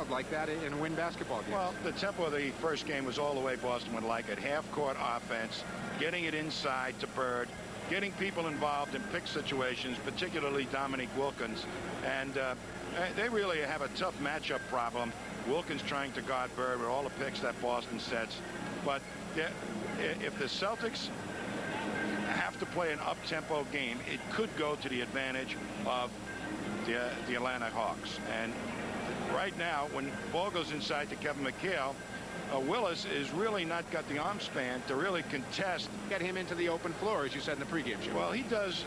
like that in a win basketball game. Well, the tempo of the first game was all the way Boston would like it. Half-court offense, getting it inside to Bird, getting people involved in pick situations, particularly Dominique Wilkins. And they really have a tough matchup problem. Wilkins trying to guard Bird with all the picks that Boston sets. But if the Celtics have to play an up-tempo game, it could go to the advantage of the Atlanta Hawks. And right now, when the ball goes inside to Kevin McHale, Willis is really not got the arm span to really contest. Get him into the open floor, as you said in the pregame show. Well, he does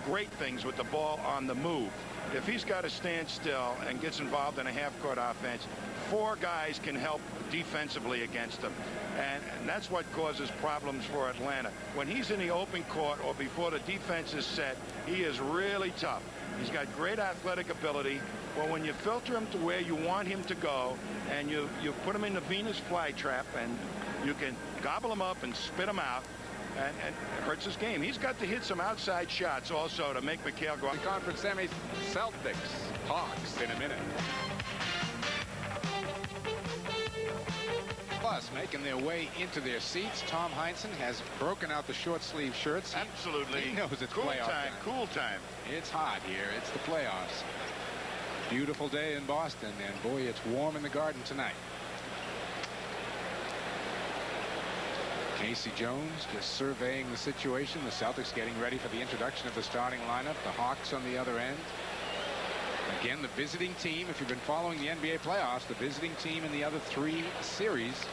great things with the ball on the move. If he's got to stand still and gets involved in a half-court offense, 4 guys can help defensively against him. And that's what causes problems for Atlanta. When he's in the open court or before the defense is set, he is really tough. He's got great athletic ability. Well, when you filter him to where you want him to go and you put him in the Venus flytrap and you can gobble him up and spit him out, and it hurts his game. He's got to hit some outside shots also to make McHale go. The conference semis, Celtics, Hawks in a minute. Plus, making their way into their seats, Tom Heinsohn has broken out the short sleeve shirts. Absolutely. He knows it's cool playoff time. Cool time. It's hot here. It's the playoffs. Beautiful day in Boston, and boy, it's warm in the Garden tonight. Casey Jones just surveying the situation. The Celtics getting ready for the introduction of the starting lineup. The Hawks on the other end. Again, the visiting team, if you've been following the NBA playoffs, the visiting team in the other 3 series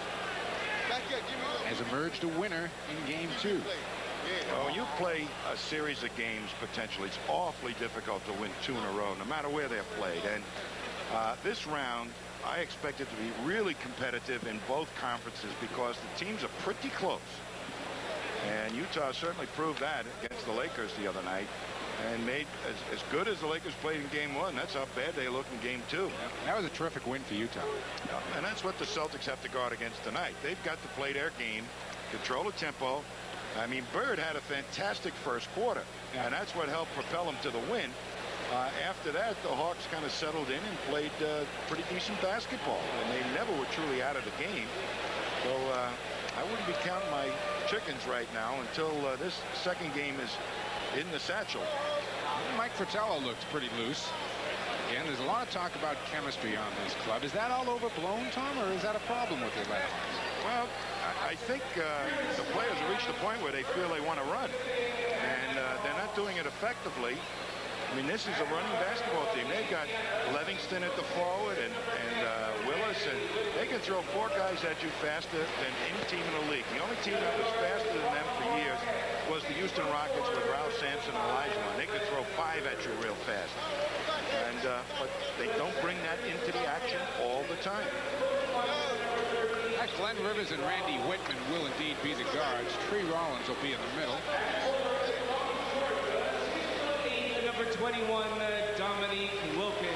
has emerged a winner in game 2. Well, when you play a series of games, potentially, it's awfully difficult to win 2 in a row, no matter where they're played. And this round, I expect it to be really competitive in both conferences because the teams are pretty close. And Utah certainly proved that against the Lakers the other night. And made as good as the Lakers played in game 1. That's how bad they look in game 2. Yeah, that was a terrific win for Utah. Yeah, and that's what the Celtics have to guard against tonight. They've got to play their game, control the tempo. I mean, Bird had a fantastic first quarter, and that's what helped propel him to the win. After that, the Hawks kind of settled in and played pretty decent basketball, and they never were truly out of the game. So I wouldn't be counting my chickens right now until this second game is in the satchel. Mike Fratello looked pretty loose. Again, there's a lot of talk about chemistry on this club. Is that all overblown, Tom, or is that a problem with the Atlanta Hawks? Well, I think the players have reached a point where they feel they want to run, and they're not doing it effectively. I mean, this is a running basketball team. They've got Livingston at the forward and Willis, and they can throw 4 guys at you faster than any team in the league. The only team that was faster than them for years was the Houston Rockets with Ralph Sampson and Olajuwon. They could throw 5 at you real fast. And but they don't bring that into the action all the time. Glenn Rivers and Randy Whitman will indeed be the guards. Tree Rollins will be in the middle. Number 21, Dominique Wilkins.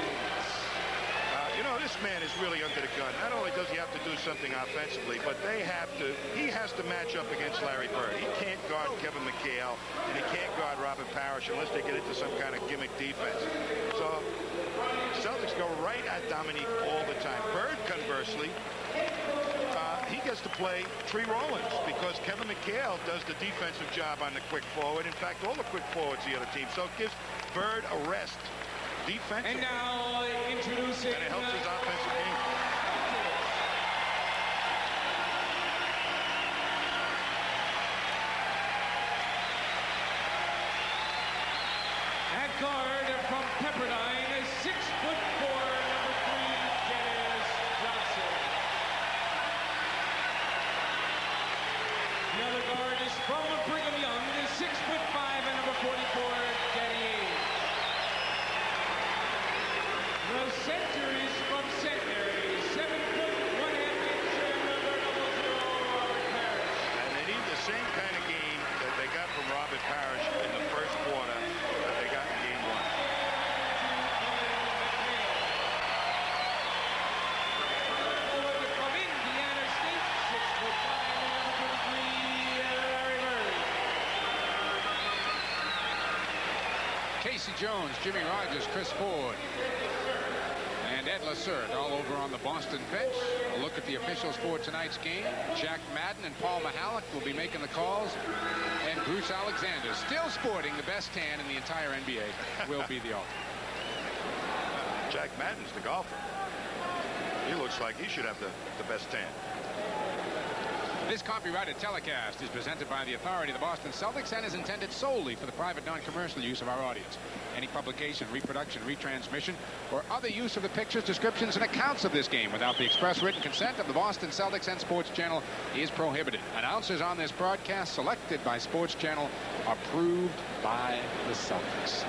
You know, this man is really under the gun. Not only does he have to do something offensively, but he has to match up against Larry Bird. He can't guard Kevin McHale, and he can't guard Robert Parrish unless they get into some kind of gimmick defense. So Celtics go right at Dominique all the time. Bird, conversely, he gets to play Tree Rollins because Kevin McHale does the defensive job on the quick forward. In fact, all the quick forwards the other team. So it gives Bird a rest defensively. And now introducing. And it helps his offensive game. At guard from Pepperdine, 6'4", number 3, Dennis Johnson. The other guard is from Brigham Young, 6'5", and number 44, Danny Ainge. The center is from St. Mary's, 7'1", and number 00, Robert Parrish. And they need the same kind of game that they got from Robert Parrish in the first quarter that they got in game 1. From Indiana State, 6'5", and number 23, Larry Bird. Casey Jones, Jimmy Rogers, Chris Ford. And And Ed Lacerte all over on the Boston bench. A look at the officials for tonight's game. Jack Madden and Paul Mihalik will be making the calls. And Bruce Alexander, still sporting the best tan in the entire NBA, will be the alternate. Jack Madden's the golfer. He looks like he should have the best tan. This copyrighted telecast is presented by the authority of the Boston Celtics and is intended solely for the private non-commercial use of our audience. Any publication, reproduction, retransmission, or other use of the pictures, descriptions, and accounts of this game without the express written consent of the Boston Celtics and Sports Channel is prohibited. Announcers on this broadcast selected by Sports Channel, approved by the Celtics.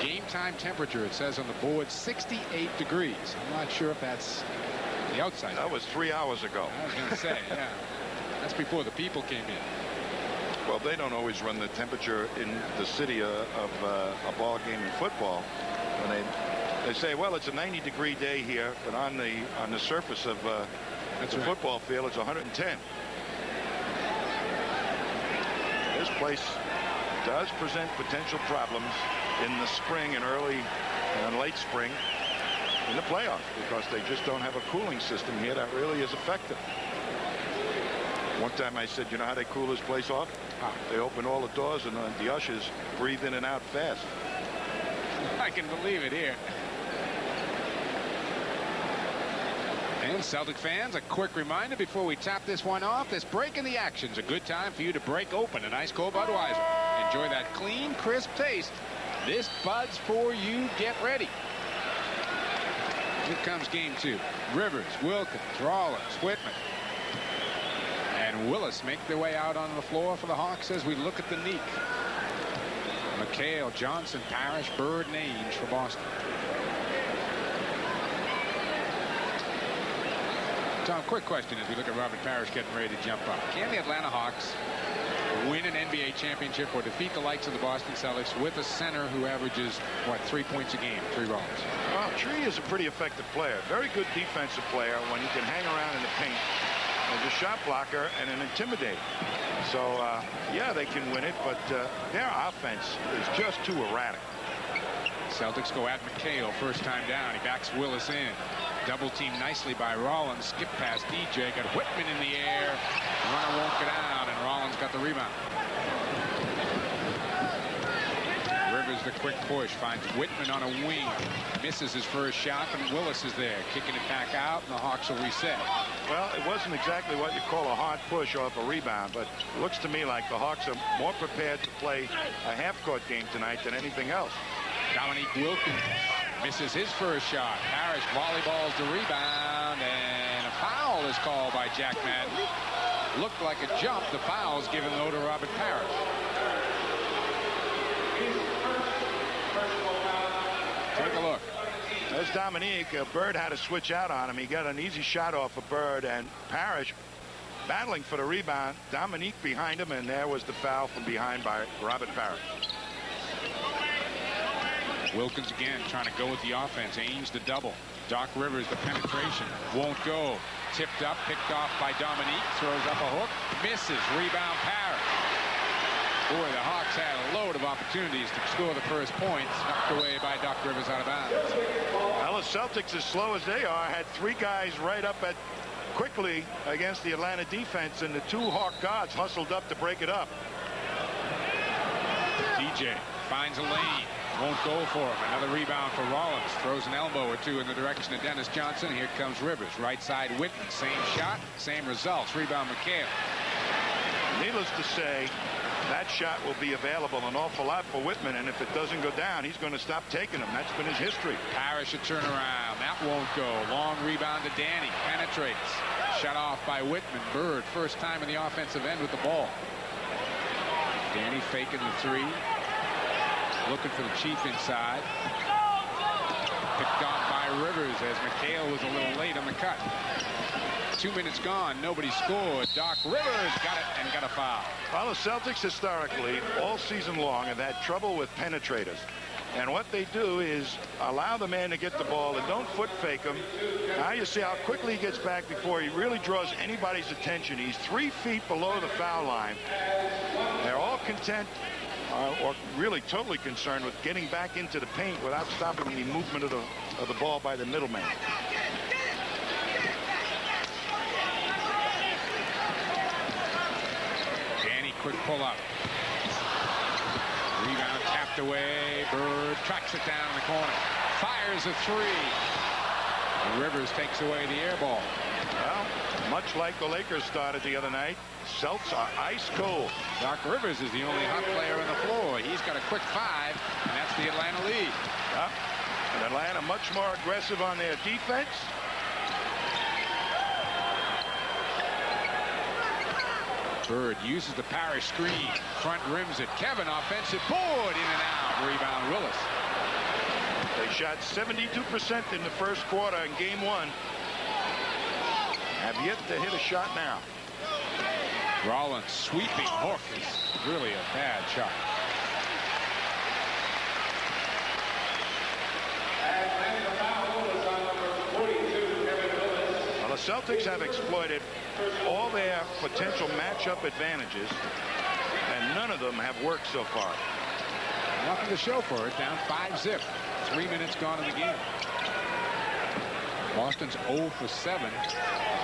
Game time temperature, it says on the board, 68 degrees. I'm not sure if that's the outside. That was 3 hours ago. I was going to say, yeah. That's before the people came in. Well, they don't always run the temperature in the city of a ball game in football. When they say, well, it's a 90-degree day here, but on the surface of the football field, it's 110. This place does present potential problems in the spring and early and late spring in the playoffs because they just don't have a cooling system here that really is effective. One time I said, you know how they cool this place off? They open all the doors and the ushers breathe in and out fast. I can believe it here. And Celtic fans, a quick reminder before we tap this one off. This break in the action is a good time for you to break open a nice cold Budweiser. Enjoy that clean, crisp taste. This Bud's for you. Get ready. Here comes game two. Rivers, Wilkins, Rollins, Whitman, and Willis make their way out on the floor for the Hawks as we look at the Neek. McHale, Johnson, Parrish, Bird, and Ainge for Boston. Tom, quick question as we look at Robert Parrish getting ready to jump up. Can the Atlanta Hawks win an NBA championship or defeat the likes of the Boston Celtics with a center who averages, what, 3 points a game, 3 Rollins? Well, Tree is a pretty effective player. Very good defensive player when he can hang around in the paint as a shot blocker and an intimidator. So, yeah, they can win it, but their offense is just too erratic. Celtics go at McHale first time down. He backs Willis in. Double team nicely by Rollins. Skip past DJ. Got Whitman in the air. Runner won't get out, and Rollins got the rebound. Rivers the quick push. Finds Whitman on a wing. Misses his first shot, and Willis is there. Kicking it back out, and the Hawks will reset. Well, it wasn't exactly what you call a hard push off a rebound, but it looks to me like the Hawks are more prepared to play a half-court game tonight than anything else. Dominique Wilkins misses his first shot. Parrish volleyballs the rebound, and a foul is called by Jack Madden. Looked like a jump. The foul's given, though, to Robert Parrish. Take a look. There's Dominique. Bird had to switch out on him. He got an easy shot off of Bird, and Parrish battling for the rebound. Dominique behind him, and there was the foul from behind by Robert Parrish. Wilkins again trying to go with the offense. Ainge the double. Doc Rivers the penetration. Won't go. Tipped up, picked off by Dominique. Throws up a hook. Misses. Rebound Parrish. Boy, the Hawks had a load of opportunities to score the first points. Knocked away by Doc Rivers out of bounds. Well, the Celtics, as slow as they are, had 3 guys right up at quickly against the Atlanta defense, and the 2 Hawk guards hustled up to break it up. DJ finds a lane. Won't go for him. Another rebound for Rollins. Throws an elbow or two in the direction of Dennis Johnson. Here comes Rivers. Right side Whitman. Same shot, same results. Rebound McHale. Needless to say, that shot will be available an awful lot for Whitman, and if it doesn't go down, he's going to stop taking them. That's been his history. Parrish a turnaround. That won't go. Long rebound to Danny. Penetrates. Shut off by Whitman. Bird, first time in the offensive end with the ball. Danny faking the 3. Looking for the Chief inside. Picked off by Rivers as McHale was a little late on the cut. 2 minutes gone. Nobody scored. Doc Rivers got it and got a foul. Well, the Celtics historically all season long have had trouble with penetrators. And what they do is allow the man to get the ball and don't foot fake him. Now you see how quickly he gets back before he really draws anybody's attention. He's 3 feet below the foul line. They're all content or really totally concerned with getting back into the paint without stopping the movement of the of the ball by the middleman. Danny, quick pull up. Rebound tapped away. Bird tracks it down in the corner. Fires a three. And Rivers takes away the air ball. Well, much like the Lakers started the other night, Celts are ice cold. Doc Rivers is the only hot player on the floor. He's got a quick 5, and that's the Atlanta lead. And Atlanta much more aggressive on their defense. Bird uses the Parrish screen. Front rims it. Kevin, offensive board, in and out. Rebound, Willis. They shot 72% in the first quarter in game 1. Have yet to hit a shot now. Rollins sweeping hook is really a bad shot. Well, the Celtics have exploited all their potential matchup advantages, and none of them have worked so far. Nothing to show for it. Down 5-zip. 3 minutes gone in the game. Boston's 0 for 7. The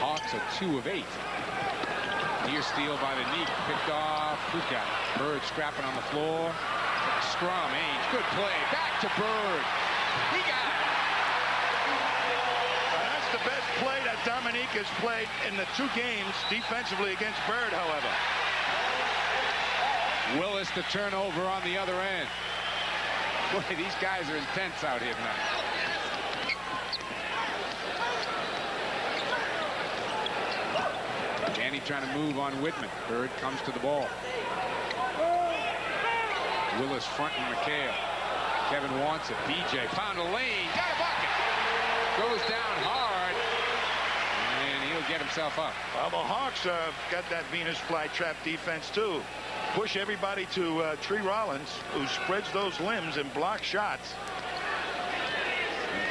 Hawks are 2 of 8. Near steal by the Neek. Picked off. Who got it? Bird scrapping on the floor. Scrum. Ainge. Good play. Back to Bird. He got it. That's the best play that Dominique has played in the 2 games defensively against Bird, however. Willis the turnover on the other end. Boy, these guys are intense out here tonight. Danny trying to move on Whitman. Bird comes to the ball. Willis fronting McHale. Kevin wants it. BJ found a lane. Got a bucket. Goes down hard. And he'll get himself up. Well, the Hawks got that Venus flytrap defense, too. Push everybody to Tree Rollins, who spreads those limbs and blocks shots.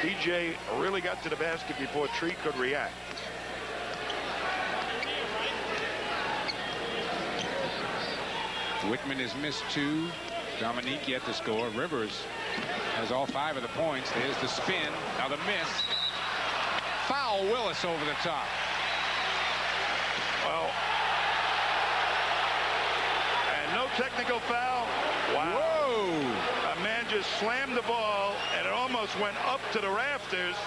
And BJ really got to the basket before Tree could react. Whitman has missed 2. Dominique yet to score. Rivers has all 5 of the points. There's the spin. Now the miss. Foul Willis over the top. Well, and no technical foul. Wow. Whoa. A man just slammed the ball, and it almost went up to the rafters.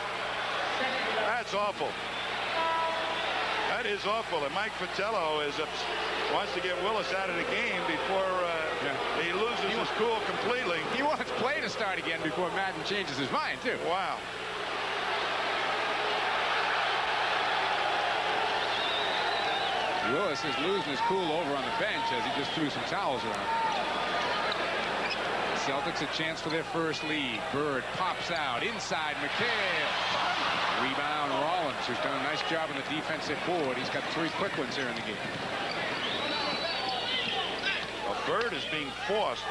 That's awful. That is awful. And Mike Fratello wants to get Willis out of the game before he loses his cool completely. He wants play to start again before Madden changes his mind, too. Wow. Willis is losing his cool over on the bench as he just threw some towels around. Celtics a chance for their first lead. Bird pops out inside McHale. Rebound Rollins, who's done a nice job on the defensive board. He's got 3 quick ones here in the game. Well, Bird is being forced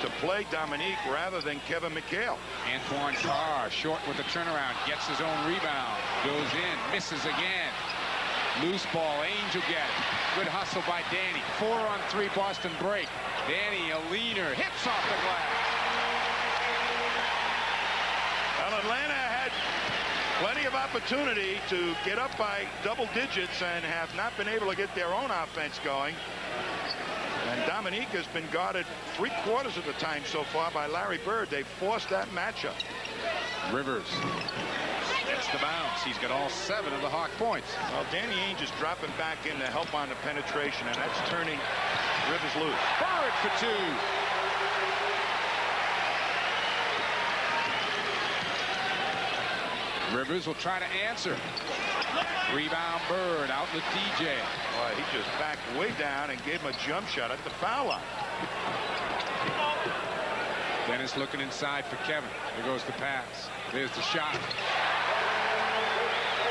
to play Dominique rather than Kevin McHale. Antoine Carr short with the turnaround, gets his own rebound, goes in, misses again. Loose ball, Ainge will get it. Good hustle by Danny. 4-on-3 Boston break. Danny, a leaner, hits off the glass. Well, Atlanta had plenty of opportunity to get up by double digits and have not been able to get their own offense going. And Dominique has been guarded 3/4 of the time so far by Larry Bird. They forced that matchup. Rivers gets the bounce. He's got all 7 of the Hawk points. Well, Danny Ainge is dropping back in to help on the penetration, and that's turning Rivers loose. Bird for 2. Rivers will try to answer. Rebound Bird, outlet DJ. Boy, he just backed way down and gave him a jump shot at the foul line. Dennis looking inside for Kevin. There goes the pass. There's the shot.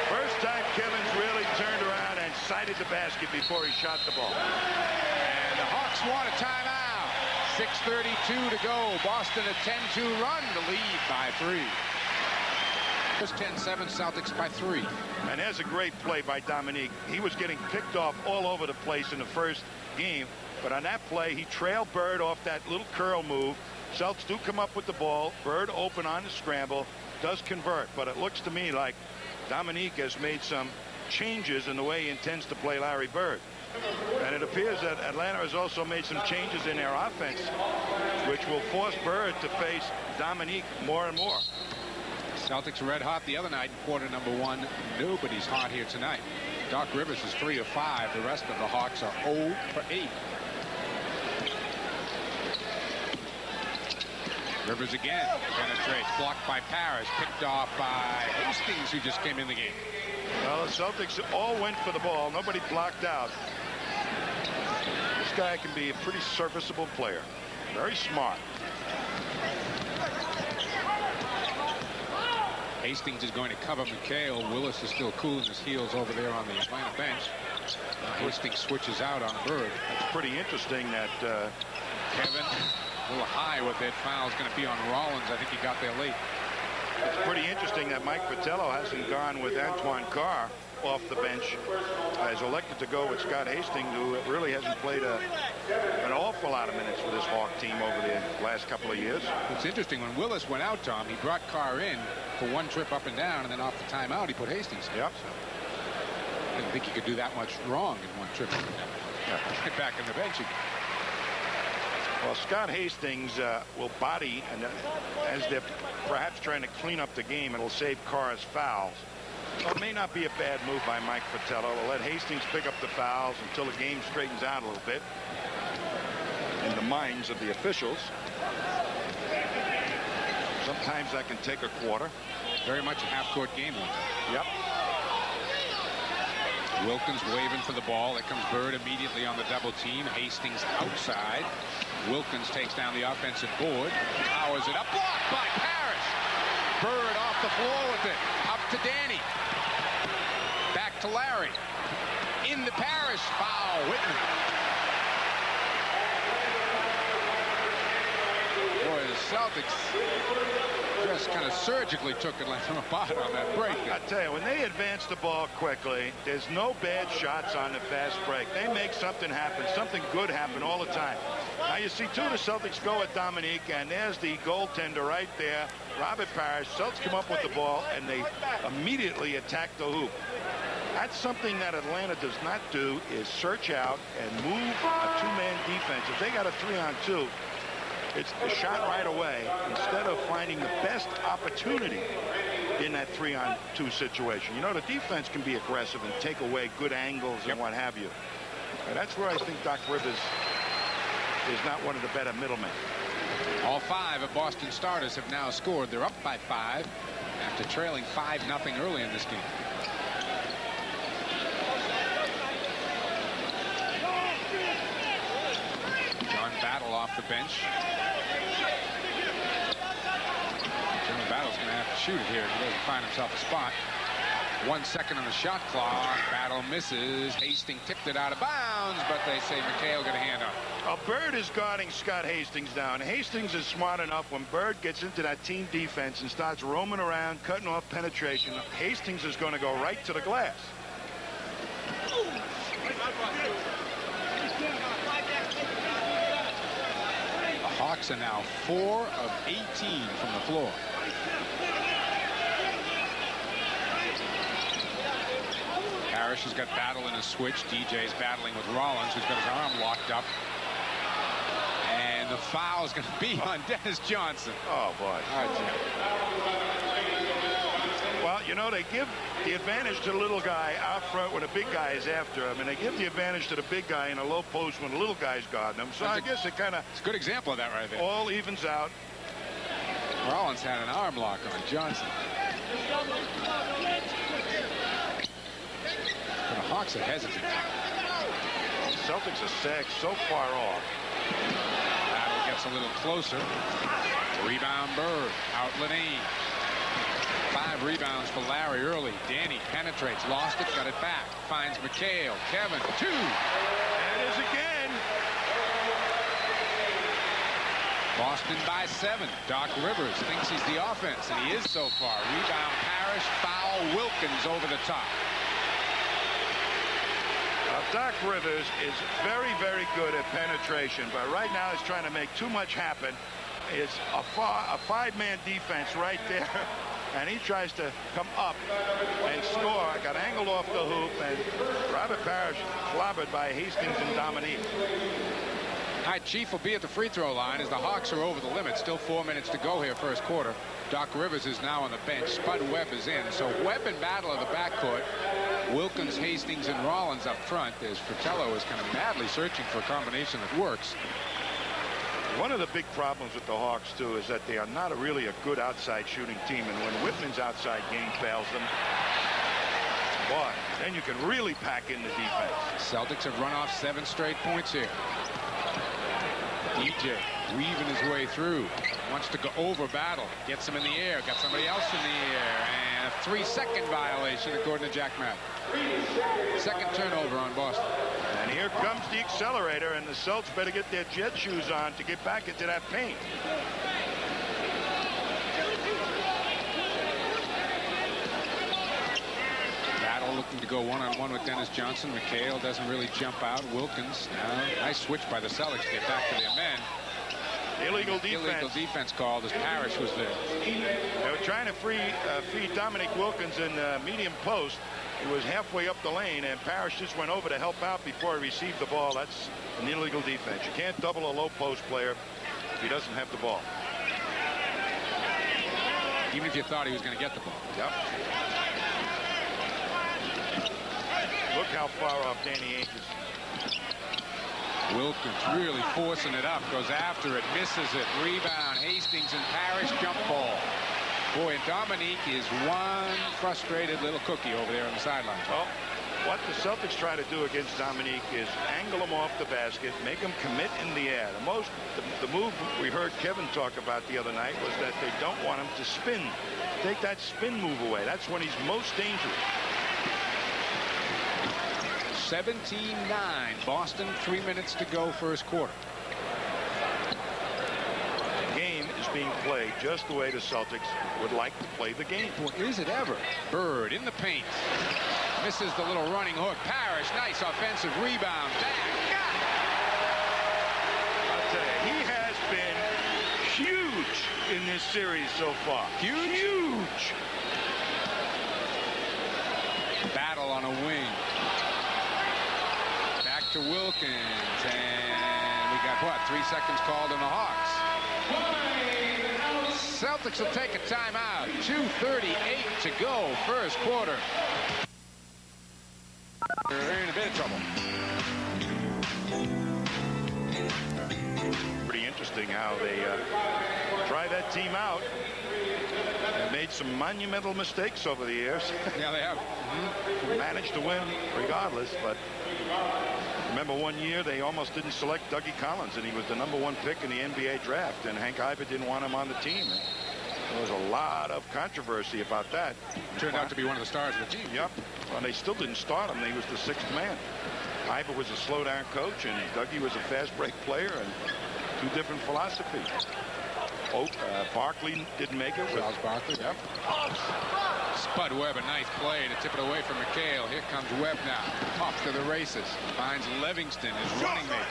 First time Kevin's really turned around and sighted the basket before he shot the ball. And the Hawks want a timeout. 6:32 to go. Boston a 10-2 run to lead by 3. Just 10-7, Celtics by 3. And there's a great play by Dominique. He was getting picked off all over the place in the first game, but on that play he trailed Bird off that little curl move. Celtics do come up with the ball. Bird open on the scramble. does convert, but it looks to me like Dominique has made some changes in the way he intends to play Larry Bird. And it appears that Atlanta has also made some changes in their offense, which will force Bird to face Dominique more and more. Celtics red hot the other night in quarter number 1. Nobody's hot here tonight. Doc Rivers is 3 of 5. The rest of the Hawks are 0 for 8. Rivers again penetrates, blocked by Parrish, picked off by Hastings, who just came in the game. Well, the Celtics all went for the ball. Nobody blocked out. This guy can be a pretty serviceable player. Very smart. Hastings is going to cover McHale. Willis is still cooling his heels over there on the Atlanta bench. Hastings switches out on Bird. It's pretty interesting that Kevin, a little high with that foul is going to be on Rollins. I think he got there late. It's pretty interesting that Mike Fratello hasn't gone with Antoine Carr off the bench. Has elected to go with Scott Hastings, who really hasn't played an awful lot of minutes for this Hawk team over the last couple of years. It's interesting, when Willis went out, Tom, he brought Carr in for one trip up and down, and then off the timeout he put Hastings in. Yep. So I didn't think he could do that much wrong in one trip up and down. Yeah. Get back on the bench again. Well, Scott Hastings will body, and as they're perhaps trying to clean up the game, it'll save Carr's fouls. Well, it may not be a bad move by Mike Fratello to let Hastings pick up the fouls until the game straightens out a little bit in the minds of the officials. Sometimes that can take a quarter. Very much a half-court game. Yep. Wilkins waving for the ball. There comes Bird immediately on the double team. Hastings outside. Wilkins takes down the offensive board. Powers it up. Blocked by Parrish. Bird off the floor with it. Up to Danny. Back to Larry. Into Parrish. Foul. Whitman. Boy, the Celtics just kind of surgically took Atlanta apart on that break. I tell you, when they advance the ball quickly, there's no bad shots on the fast break. They make something happen, something good happen all the time. Now you see two of the Celtics go at Dominique, and there's the goaltender right there, Robert Parrish. Celtics come up with the ball, and they immediately attack the hoop. That's something that Atlanta does not do, is search out and move a two-man defense. If they got a 3-on-2, it's a shot right away instead of finding the best opportunity in that 3-on-2 situation. You know, the defense can be aggressive and take away good angles and what have you. And that's where I think Doc Rivers is not one of the better middlemen. All 5 of Boston starters have now scored. They're up by 5 after trailing 5-0 early in this game. John Battle off the bench. John Battle's going to have to shoot it here if he doesn't find himself a spot. 1 second on the shot clock. Battle misses. Hastings tipped it out of bounds, but they say McHale got a hand on it. Bird is guarding Scott Hastings down. Hastings is smart enough when Bird gets into that team defense and starts roaming around, cutting off penetration. Hastings is going to go right to the glass. The Hawks are now 4 of 18 from the floor. Parrish has got Battle in a switch. DJ's battling with Rollins, who's got his arm locked up. And the foul is going to be on Dennis Johnson. Oh, boy. All right, Jim. Well, you know, they give the advantage to the little guy out front when a big guy is after him, and they give the advantage to the big guy in a low post when the little guy's guarding him. So I guess it kind of... It's a good example of that right there. All evens out. Rollins had an arm lock on Johnson. But the Hawks are hesitant. Celtics are sacked so far off. Battle gets a little closer. Rebound Bird. Out Lenine. 5 rebounds for Larry early. Danny penetrates. Lost it. Got it back. Finds McHale. Kevin. 2. There it is again. Boston by 7. Doc Rivers thinks he's the offense, and he is so far. Rebound Parrish. Foul Wilkins over the top. Doc Rivers is very, very good at penetration, but right now he's trying to make too much happen. It's a 5-man defense right there and he tries to come up and score. Got angled off the hoop, and Robert Parrish clobbered by Hastings and Dominique. All right, Chief will be at the free throw line as the Hawks are over the limit. Still 4 minutes to go here, first quarter. Doc Rivers is now on the bench. Spud Webb is in. So Webb and Battle of the backcourt. Wilkins, Hastings, and Rollins up front as Fratello is kind of madly searching for a combination that works. One of the big problems with the Hawks, too, is that they are not really a good outside shooting team. And when Whitman's outside game fails them, boy, then you can really pack in the defense. Celtics have run off 7 straight points here. DJ weaving his way through. Wants to go over Battle. Gets him in the air. Got somebody else in the air. And a 3-second violation, according to Jack Matt. Second turnover on Boston. And here comes the accelerator, and the Celts better get their jet shoes on to get back into that paint. Battle looking to go one-on-one with Dennis Johnson. McHale doesn't really jump out. Wilkins. Nice switch by the Celtics to get back to their men. Illegal defense. Illegal defense called as Parrish was there. They were trying to feed Dominic Wilkins in the medium post. He was halfway up the lane, and Parrish just went over to help out before he received the ball. That's an illegal defense. You can't double a low post player if he doesn't have the ball. Even if you thought he was going to get the ball. Yep. Look how far off Danny Ainge is. Wilkins really forcing it up, goes after it, misses it, rebound, Hastings and Parrish jump ball. Boy, and Dominique is one frustrated little cookie over there on the sideline. Well, what the Celtics try to do against Dominique is angle him off the basket, make him commit in the air. The move we heard Kevin talk about the other night was that they don't want him to spin. Take that spin move away. That's when he's most dangerous. 17-9. Boston, 3 minutes to go, first quarter. The game is being played just the way the Celtics would like to play the game. Well, is it ever? Bird in the paint. Misses the little running hook. Parrish, nice offensive rebound. Back. I'll tell you, he has been huge in this series so far. Huge. Battle on a wing. To Wilkins, and we got what, 3 seconds called on the Hawks. Celtics will take a timeout. 2:38 to go, first quarter. They're in a bit of trouble. Pretty interesting how they try that team out. They made some monumental mistakes over the years. Yeah, they have. Managed to win regardless, but remember one year they almost didn't select Dougie Collins, and he was the #1 pick in the NBA draft, and Hank Ivey didn't want him on the team. And there was a lot of controversy about that. Turned out to be one of the stars of the team. Yep. Well, they still didn't start him. He was the 6th man. Ivey was a slow down coach, and Dougie was a fast break player, and 2 different philosophies. Barkley didn't make it. Charles Barkley. Yep. Spud Webb, a nice play to tip it away from McHale. Here comes Webb now. Off to the races. Finds Livingston, his running mate.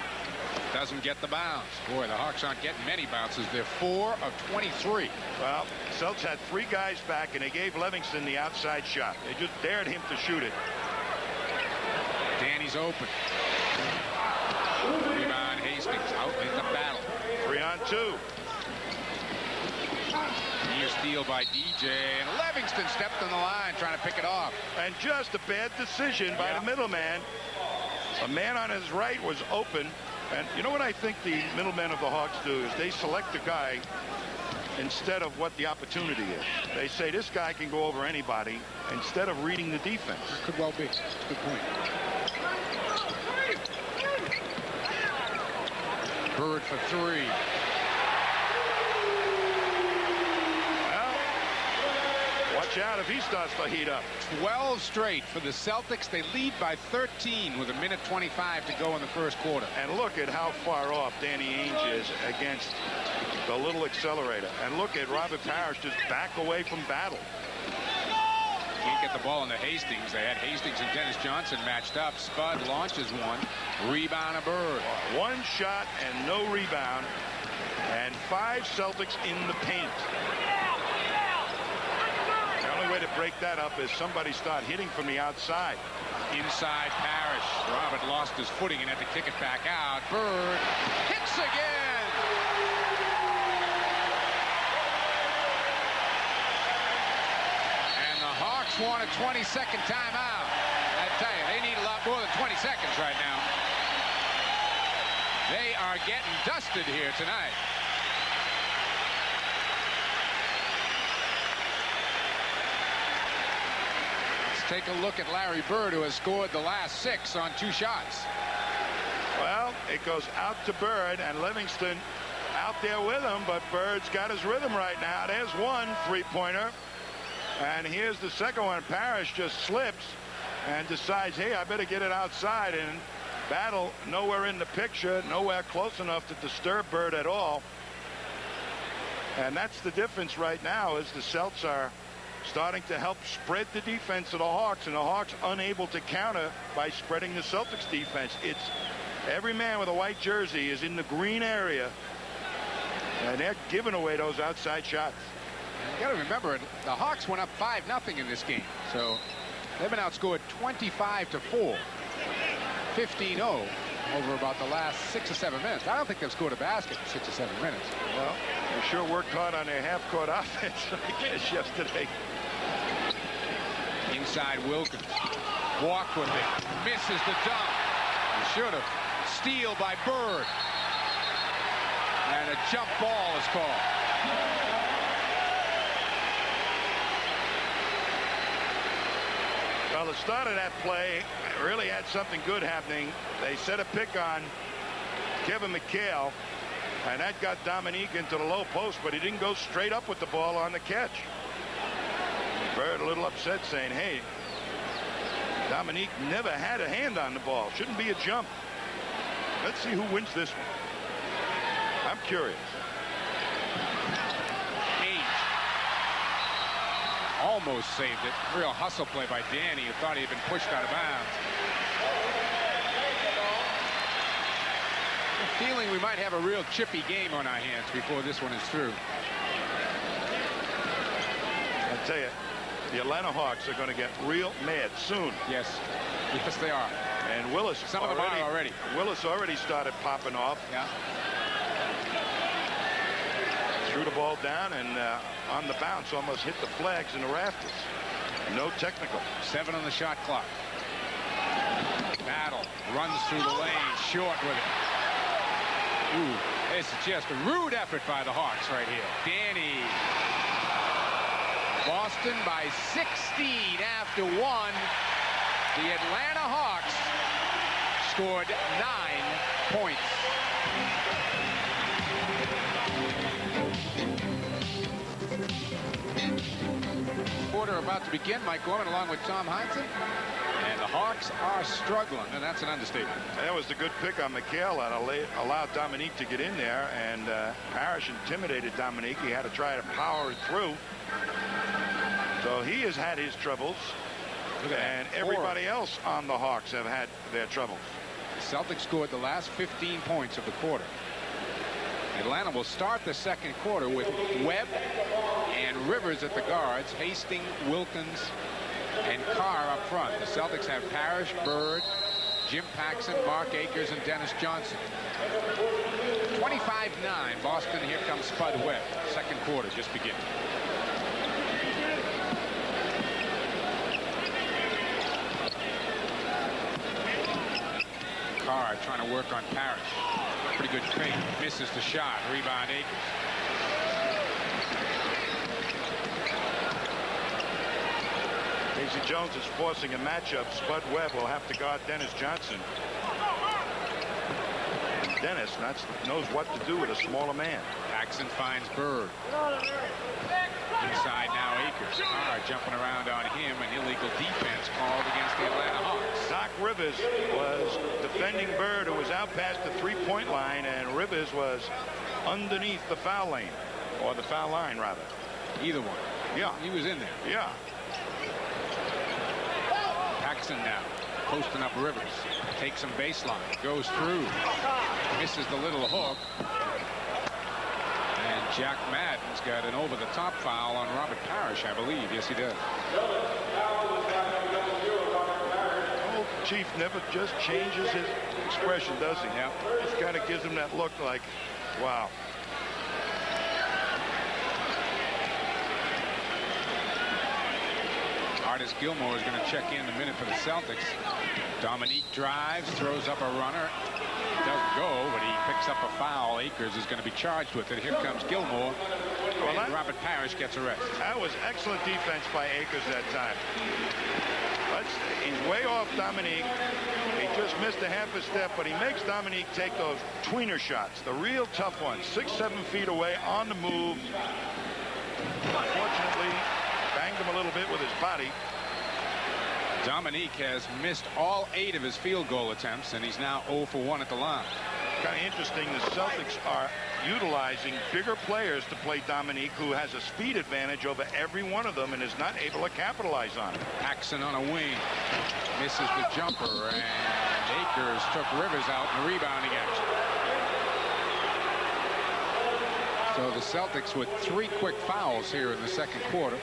Doesn't get the bounce. Boy, the Hawks aren't getting many bounces. They're 4 of 23. Well, Celtics had 3 guys back, and they gave Livingston the outside shot. They just dared him to shoot it. Danny's open. Rebound, Hastings out in the Battle. 3 on 2. Near steal by DJ, and Livingston stepped on the line trying to pick it off. And just a bad decision by the middleman. A man on his right was open. And you know what I think the middlemen of the Hawks do is they select a guy instead of what the opportunity is. They say this guy can go over anybody instead of reading the defense. Could well be. Good point. Bird for 3. Watch out if he starts to heat up. 12 straight for the Celtics. They lead by 13 with 1:25 to go in the first quarter. And look at how far off Danny Ainge is against the little accelerator. And look at Robert Parrish just back away from Battle. Can't get the ball into Hastings. They had Hastings and Dennis Johnson matched up. Spud launches one. Rebound a Bird. 1 shot and no rebound. And 5 Celtics in the paint. to break that up is somebody start hitting from the outside. Inside Parrish. Robert lost his footing and had to kick it back out. Bird hits again. And the Hawks want a 22nd timeout. I tell you, they need a lot more than 20 seconds right now. They are getting dusted here tonight. Take a look at Larry Bird, who has scored the last 6 on 2 shots. Well, it goes out to Bird, and Livingston out there with him, but Bird's got his rhythm right now. There's one three-pointer, and here's the second one. Parrish just slips and decides, hey, I better get it outside, and Battle nowhere in the picture, nowhere close enough to disturb Bird at all. And that's the difference right now, is the Celts are starting to help spread the defense of the Hawks, and the Hawks unable to counter by spreading the Celtics defense. It's every man with a white jersey is in the green area, and they're giving away those outside shots. You got to remember, the Hawks went up 5-0 in this game, so they've been outscored 25-4, 15-0 over about the last 6 or 7 minutes. I don't think they've scored a basket in 6 or 7 minutes. Well, they sure worked hard on their half-court offense, I guess, yesterday. Inside Wilkins. Walk with it. Misses the dunk. He should have. Steal by Bird. And a jump ball is called. Well, the start of that play really had something good happening. They set a pick on Kevin McHale, and that got Dominique into the low post, but he didn't go straight up with the ball on the catch. Bird a little upset, saying, hey, Dominique never had a hand on the ball. Shouldn't be a jump. Let's see who wins this one. I'm curious. Almost saved it. Real hustle play by Danny, who thought he had been pushed out of bounds. Feeling we might have a real chippy game on our hands before this one is through. I'll tell you, the Atlanta Hawks are going to get real mad soon. Yes. Yes, they are. And Willis Some of them are already. Willis already started popping off. Yeah. Threw the ball down and on the bounce almost hit the flags and the rafters. No technical. 7 on the shot clock. Battle runs through the lane, short with it. Ooh, it's just a rude effort by the Hawks right here. Danny. Boston by 16 after 1. The Atlanta Hawks scored 9 points. Quarter about to begin. Mike Gorman along with Tom Heinsohn. And the Hawks are struggling, and that's an understatement. That was the good pick on McHale that allowed Dominique to get in there, and Parrish intimidated Dominique. He had to try to power it through. So he has had his troubles, and everybody else on the Hawks have had their troubles. The Celtics scored the last 15 points of the quarter. Atlanta will start the second quarter with Webb and Rivers at the guards, Hastings, Wilkins, and Carr up front. The Celtics have Parrish, Bird, Jim Paxson, Mark Akers, and Dennis Johnson. 25-9, Boston. Here comes Spud Webb. Second quarter just beginning. Carr trying to work on Parrish. Pretty good fake. Misses the shot. Rebound Akers. Casey Jones is forcing a matchup. Spud Webb will have to guard Dennis Johnson. Dennis knows what to do with a smaller man. Paxson finds Bird. Inside now Akers. Carr jumping around on him. An illegal defense called against the Atlanta Hawks. Doc Rivers was defending Bird, who was out past the three-point line, and Rivers was underneath the foul lane, or the foul line rather. Either one. Yeah. He was in there. Yeah. Paxson now posting up Rivers. Takes him baseline. Goes through. Misses the little hook. And Jack Madden's got an over-the-top foul on Robert Parrish, I believe. Yes, he does. Oh, Chief never just changes his expression, does he? Yeah. Just kind of gives him that look like, wow. Artis Gilmore is going to check in a minute for the Celtics. Dominique drives, throws up a runner. Doesn't go, but he picks up a foul. Akers is going to be charged with it. Here comes Gilmore. And Robert Parrish gets arrested. That was excellent defense by Akers that time. He's way off Dominique. He just missed a half a step, but he makes Dominique take those tweener shots, the real tough ones, 6-7 feet away on the move. Unfortunately, banged him a little bit with his body. Dominique has missed all 8 of his field goal attempts, and he's now 0 for 1 at the line. Kind of interesting, the Celtics are utilizing bigger players to play Dominique, who has a speed advantage over every one of them and is not able to capitalize on it. Paxson on a wing. Misses the jumper, and Akers took Rivers out in the rebounding action. So the Celtics with 3 quick fouls here in the second quarter.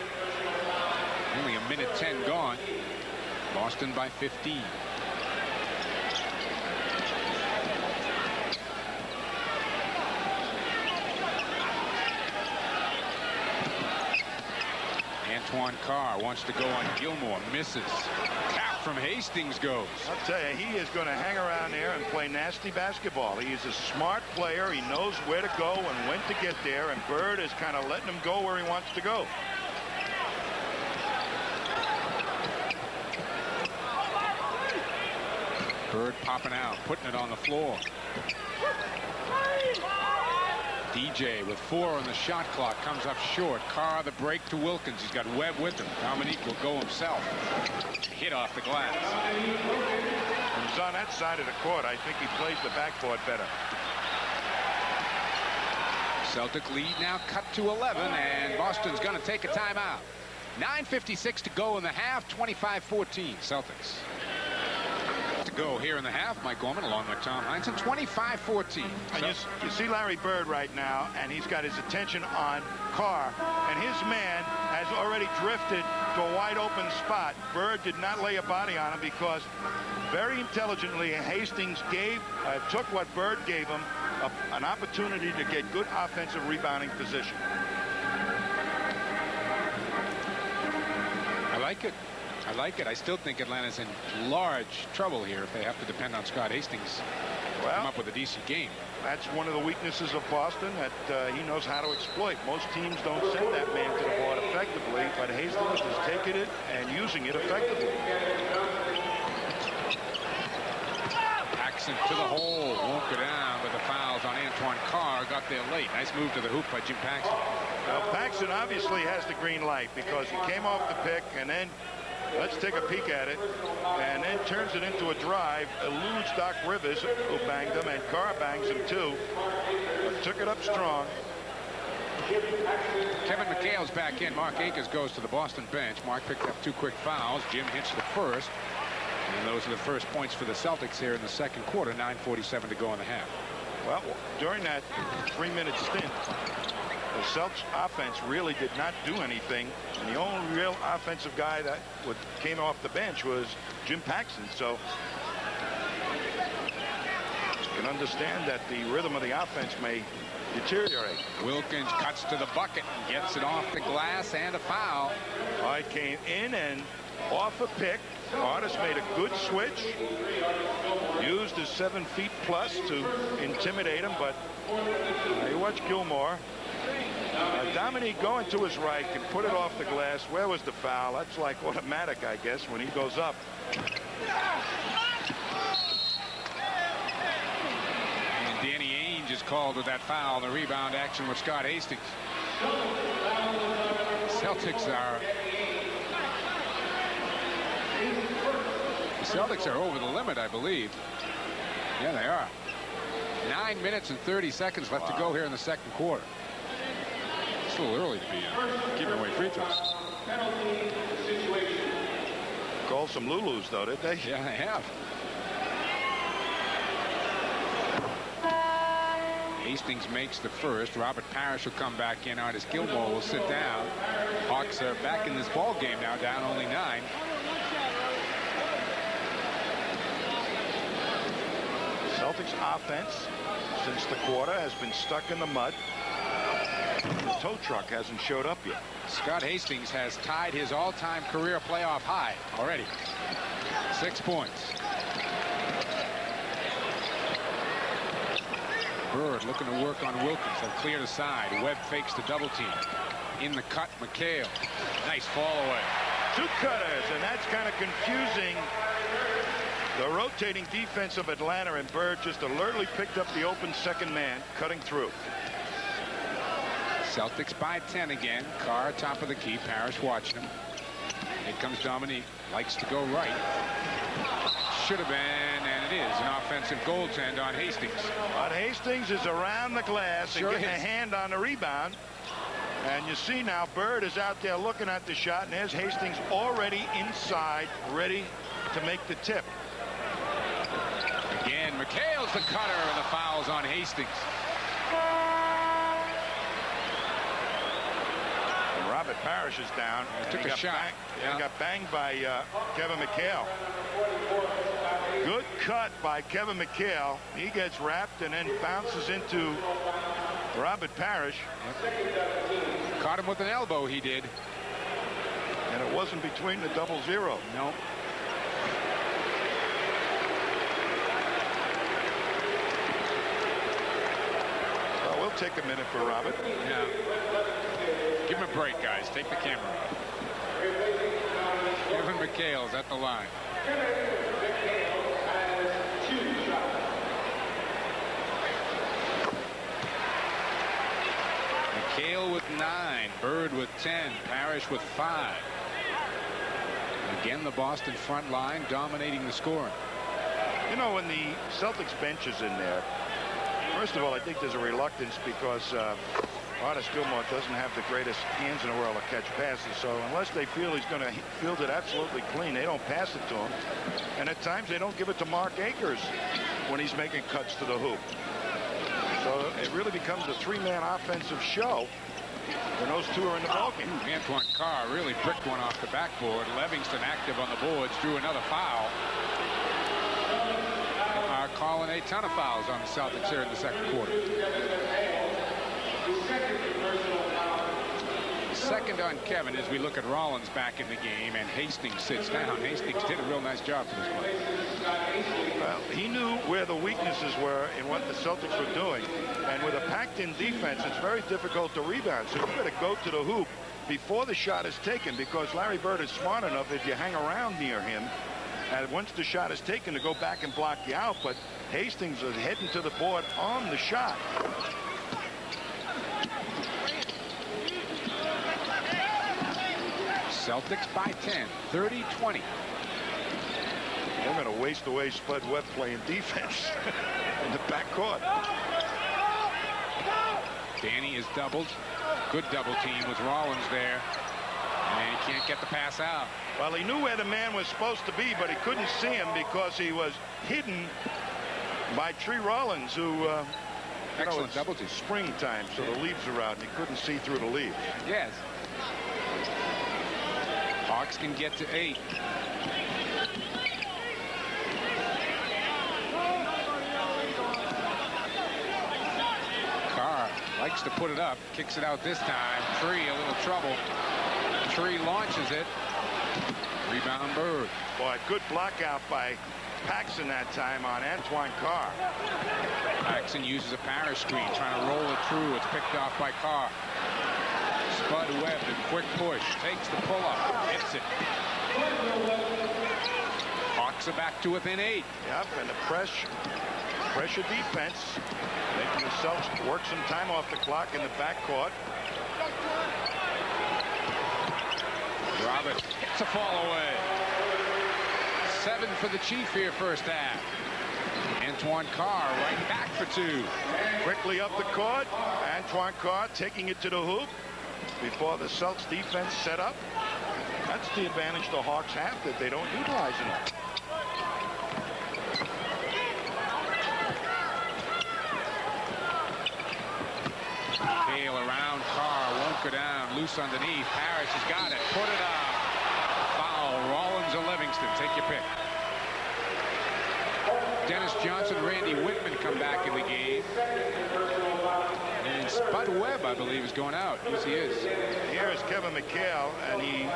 Only a minute 10 gone. Boston by 15. Antoine Carr wants to go on Gilmore. Misses. Tap from Hastings goes. I'll tell you, he is going to hang around there and play nasty basketball. He's a smart player. He knows where to go and when to get there, and Bird is kind of letting him go where he wants to go. Bird popping out, putting it on the floor. DJ with 4 on the shot clock comes up short. Carr the break to Wilkins. He's got Webb with him. Dominique will go himself. Hit off the glass. When he's on that side of the court, I think he plays the backboard better. Celtic lead now cut to 11, and Boston's going to take a timeout. 9:56 to go in the half. 25-14 Celtics. Go here in the half. Mike Gorman along with Tom Heinsohn. 25-14. And you see Larry Bird right now, and he's got his attention on Carr, and his man has already drifted to a wide open spot. Bird did not lay a body on him because very intelligently Hastings took what Bird gave him, an opportunity to get good offensive rebounding position. I like it. I like it. I still think Atlanta's in large trouble here if they have to depend on Scott Hastings to come up with a decent game. That's one of the weaknesses of Boston that he knows how to exploit. Most teams don't send that man to the board effectively, but Hastings is taking it and using it effectively. Paxson to the hole. Won't go down, but the fouls on Antoine Carr got there late. Nice move to the hoop by Jim Paxson. Well, Paxson obviously has the green light because he came off the pick and then let's take a peek at it, and then turns it into a drive, eludes Doc Rivers, who banged him, and Carr bangs him too, but took it up strong. Kevin McHale's back in. Mark Akers goes to the Boston bench. Mark picked up 2 quick fouls. Jim hits the first, and those are the first points for the Celtics here in the second quarter. 9:47 to go in the half. Well, during that 3-minute stint, the Celtics offense really did not do anything, and the only real offensive guy that came off the bench was Jim Paxson. So you can understand that the rhythm of the offense may deteriorate. Wilkins cuts to the bucket and gets it off the glass, and a foul. I came in and off a pick. Artis made a good switch, used his 7 feet plus to intimidate him, but you watch Gilmore. Dominique going to his right can put it off the glass. Where was the foul? That's like automatic, I guess, when he goes up. And Danny Ainge is called with that foul. The rebound action with Scott Hastings. Celtics are over the limit, I believe. Yeah, they are. 9 minutes and 30 seconds left to go here in the second quarter. It's a little early to be giving away free throws. Called some Lulus, though, did they? Yeah, they have. Hastings makes the first. Robert Parrish will come back in. Artis Gilmore will sit down. Hawks are back in this ball game now, down only 9. Celtics offense since the quarter has been stuck in the mud. The tow truck hasn't showed up yet. Scott Hastings has tied his all-time career playoff high already. 6 points. Bird looking to work on Wilkins. They'll clear the side. Webb fakes the double team. In the cut, McHale. Nice fall away. 2 cutters, and that's kind of confusing. The rotating defense of Atlanta, and Bird just alertly picked up the open second man, cutting through. Celtics by 10 again. Carr top of the key. Parrish watching him. Here comes Dominique. Likes to go right. Should have been, and it is, an offensive goaltend on Hastings. But Hastings is around the glass and getting a hand on the rebound. And you see now Bird is out there looking at the shot, and there's Hastings already inside, ready to make the tip. Again, McHale's the cutter, and the foul's on Hastings. And Robert Parrish is down. Took a shot. He got banged by Kevin McHale. Good cut by Kevin McHale. He gets wrapped and then bounces into Robert Parrish. Yep. Caught him with an elbow, he did. And it wasn't between the 0-0. Nope. Well, we'll take a minute for Robert. Yeah. Give him a break, guys. Take the camera off. Kevin McHale's at the line. McHale with 9, Bird with 10, Parrish with 5. Again, the Boston front line dominating the scoring. You know, when the Celtics bench is in there, first of all, I think there's a reluctance because Artis Gilmore doesn't have the greatest hands in the world to catch passes. So unless they feel he's going to field it absolutely clean, they don't pass it to him. And at times they don't give it to Mark Akers when he's making cuts to the hoop. So it really becomes a 3-man offensive show when those two are in the ballgame. Antoine Carr really bricked one off the backboard. Livingston active on the boards, drew another foul. Are calling a ton of fouls on the Celtics here in the second quarter. Second on Kevin as we look at Rollins back in the game, and Hastings sits down. Hastings did a real nice job for this play. Well, he knew where the weaknesses were in what the Celtics were doing. And with a packed-in defense, it's very difficult to rebound. So you better go to the hoop before the shot is taken, because Larry Bird is smart enough if you hang around near him, and once the shot is taken, to go back and block you out. But Hastings is heading to the board on the shot. Celtics by 10, 30-20. They're going to waste away Spud Webb playing defense in the backcourt. Danny is doubled. Good double team with Rollins there. And he can't get the pass out. Well, he knew where the man was supposed to be, but he couldn't see him because he was hidden by Tree Rollins, who, excellent double team. Springtime, so the leaves are out, and he couldn't see through the leaves. Yes. Hawks can get to 8. Carr likes to put it up, kicks it out this time. Tree, a little trouble. Tree launches it. Rebound Bird. Boy, good block out by Paxson that time on Antoine Carr. Paxson uses a Parrish screen, trying to roll it through. It's picked off by Carr. Spud Webb, a quick push, takes the pull-up, hits it. Hawks are back to within 8. Yep, and the pressure defense making the Celtics work some time off the clock in the backcourt. Robert hits a fall away. 7 for the Chief here first half. Antoine Carr right back for 2. Quickly up the court. Antoine Carr taking it to the hoop before the Celtics defense set up. That's the advantage the Hawks have that they don't utilize enough. loose underneath. Parrish has got it. Put it up. Foul. Rollins or Livingston. Take your pick. Dennis Johnson, Randy Whitman come back in the game. And Spud Webb, I believe, is going out. Yes, he is. Here is Kevin McHale, and he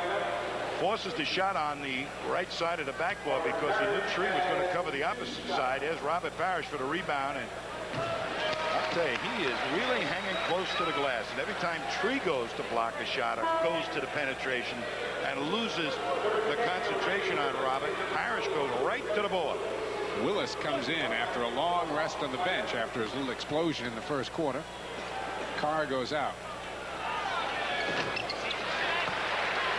forces the shot on the right side of the backboard because he knew Tree was going to cover the opposite side. There's Robert Parrish for the rebound, and I'll tell you, he is really hanging close to the glass. And every time Tree goes to block a shot or goes to the penetration and loses the concentration on Robert, Parrish goes right to the board. Willis comes in after a long rest on the bench after his little explosion in the first quarter. Carr goes out.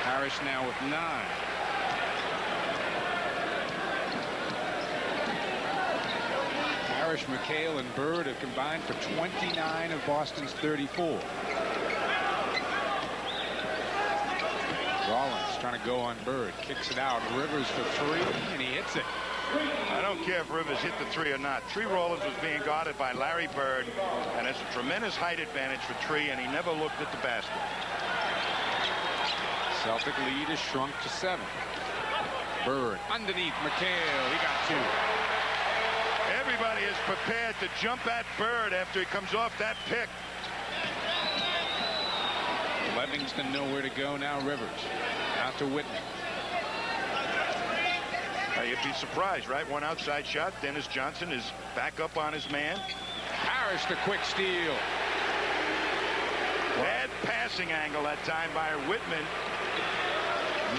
Parrish now with 9. Parrish, McHale, and Bird have combined for 29 of Boston's 34. Rollins trying to go on Bird. Kicks it out. Rivers for 3, and he hits it. I don't care if Rivers hit the 3 or not. Tree Rollins was being guarded by Larry Bird, and there's a tremendous height advantage for Tree, and he never looked at the basket. Celtic lead is shrunk to 7. Bird underneath McHale. He got 2. Everybody is prepared to jump at Bird after he comes off that pick. Livingston nowhere to go now. Rivers out to Whitman. You'd be surprised, right? One outside shot. Dennis Johnson is back up on his man. Parrish the quick steal. Bad passing angle that time by Whitman.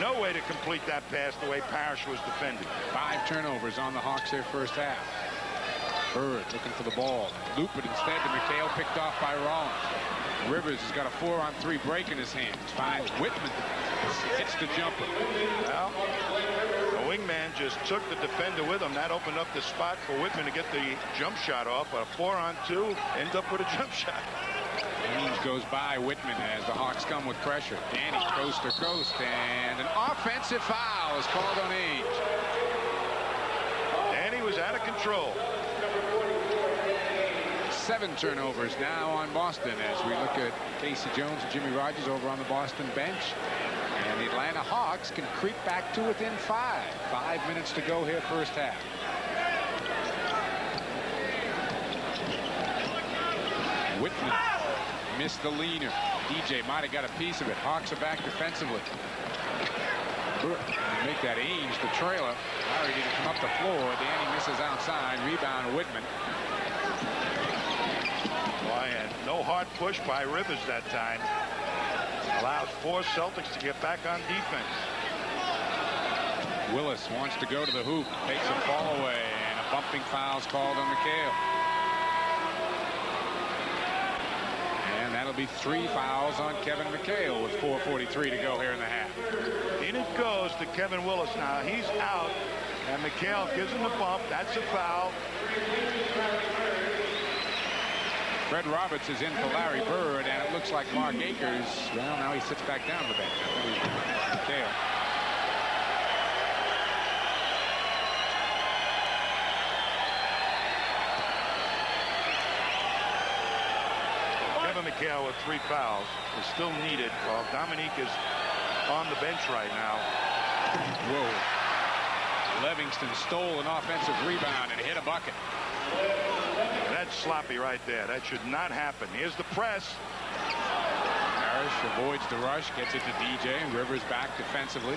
No way to complete that pass the way Parrish was defended. 5 turnovers on the Hawks their first half. Bird looking for the ball. Loop it instead to McHale, picked off by Rollins. Rivers has got a 4-on-3 break in his hands. Finds Whitman. Hits the jumper. Well, the wingman just took the defender with him. That opened up the spot for Whitman to get the jump shot off. But a 4-on-2 ends up with a jump shot. Ames goes by Whitman as the Hawks come with pressure. Danny coast to coast, and an offensive foul is called on Ames. Danny was out of control. 7 turnovers now on Boston as we look at Casey Jones and Jimmy Rogers over on the Boston bench. And the Atlanta Hawks can creep back to within 5. 5 minutes to go here first half. Whitman missed the leaner. DJ might have got a piece of it. Hawks are back defensively. Make that Ames the trailer. Larry didn't come up the floor. Danny misses outside. Rebound Whitman. And no hard push by Rivers that time. Allows 4 Celtics to get back on defense. Willis wants to go to the hoop. Takes a fall away, and a bumping foul's called on McHale. And that'll be 3 fouls on Kevin McHale with 4:43 to go here in the half. In it goes to Kevin Willis now. He's out, and McHale gives him a bump. That's a foul. Fred Roberts is in for Larry Bird, and it looks like Mark Akers, well, now he sits back down the bench. McHale. Kevin McHale with 3 fouls is still needed while Dominique is on the bench right now. Whoa. Livingston stole an offensive rebound and hit a bucket. That's sloppy right there. That should not happen. Here's the press. Parrish avoids the rush, gets it to DJ, and Rivers back defensively.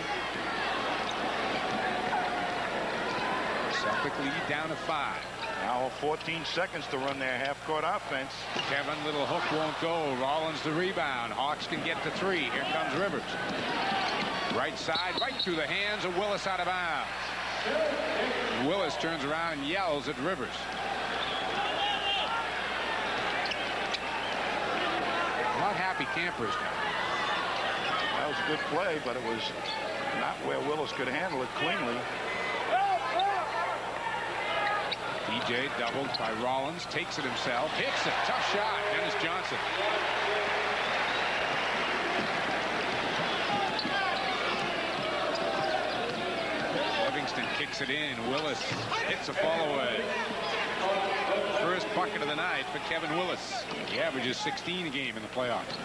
Celtic lead down to 5. Now 14 seconds to run their half-court offense. Kevin, little hook won't go. Rollins the rebound. Hawks can get to 3. Here comes Rivers. Right side, right through the hands of Willis out of bounds. Willis turns around and yells at Rivers. Not happy campers now. That was a good play, but it was not where Willis could handle it cleanly. DJ doubled by Rollins, takes it himself, hits it. Tough shot. Dennis Johnson. Livingston kicks it in. Willis hits a fall away. First bucket of the night for Kevin Willis. He averages 16 a game in the playoffs.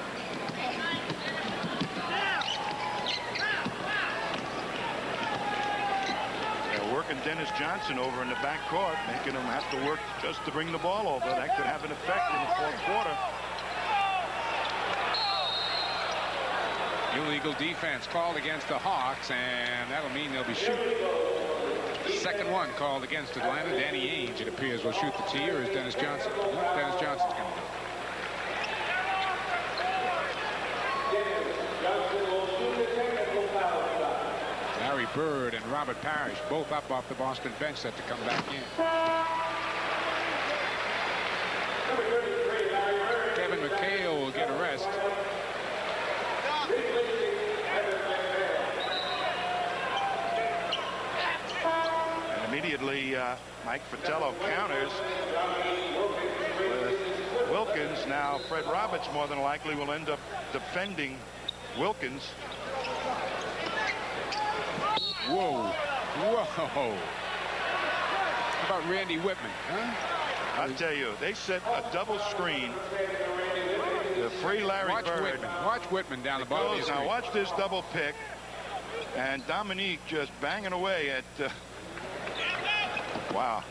working Dennis Johnson over in the back court, making him have to work just to bring the ball over. That could have an effect in the fourth quarter. Illegal defense called against the Hawks, and that'll mean they'll be shooting. Second one called against Atlanta. Danny Ainge, it appears, will shoot the tee, or is Dennis Johnson? No, Dennis Johnson's going to do it. Larry Bird and Robert Parrish both up off the Boston bench, set to come back in. Kevin McHale will get a rest. And immediately Mike Fratello counters with Wilkins. Now Fred Roberts more than likely will end up defending Wilkins. Whoa. Whoa. How about Randy Whitman, huh? I'll tell you, they set a double screen to free Larry Bird. Watch Whitman down the bottom of the screen. Now watch this double pick. And Dominique just banging away at... wow.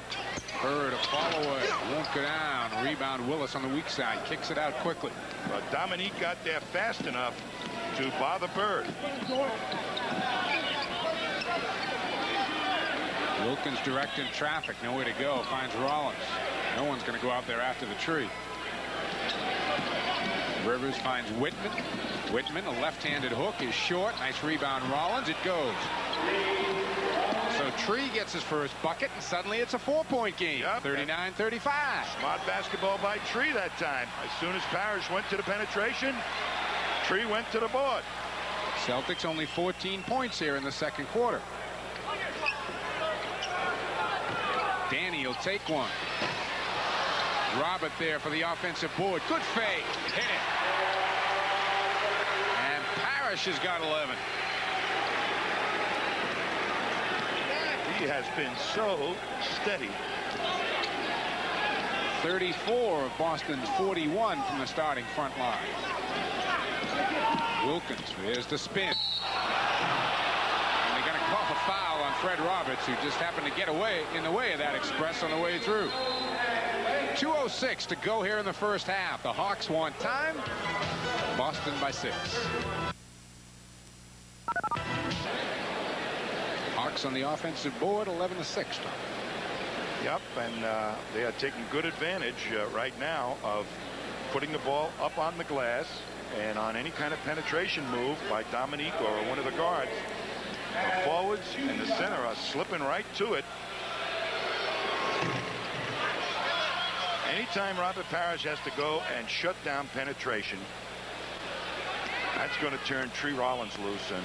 Bird a follow it. Won't go down. Rebound Willis on the weak side. Kicks it out quickly. But Dominique got there fast enough to bother Bird. Wilkins directing traffic. Nowhere to go. Finds Rollins. No one's going to go out there after the tree. Rivers finds Whitman. Whitman, a left-handed hook, is short. Nice rebound, Rollins. It goes. So Tree gets his first bucket, and suddenly it's a 4-point game. 39-35. Smart basketball by Tree that time. As soon as Parrish went to the penetration, Tree went to the board. Celtics only 14 points here in the second quarter. Danny will take one. Robert there for the offensive board. Good fake. Hit it. And Parrish has got 11. He has been so steady. 34 of Boston's 41 from the starting front line. Wilkins, there's the spin. And they're going to call a foul on Fred Roberts, who just happened to get away in the way of that express on the way through. 2:06 to go here in the first half. The Hawks want time. Boston by 6. Hawks on the offensive board, 11-6. Yep, and they are taking good advantage right now of putting the ball up on the glass, and on any kind of penetration move by Dominique or one of the guards. The forwards and the center are slipping right to it. Anytime Robert Parrish has to go and shut down penetration, that's going to turn Tree Rollins loose. And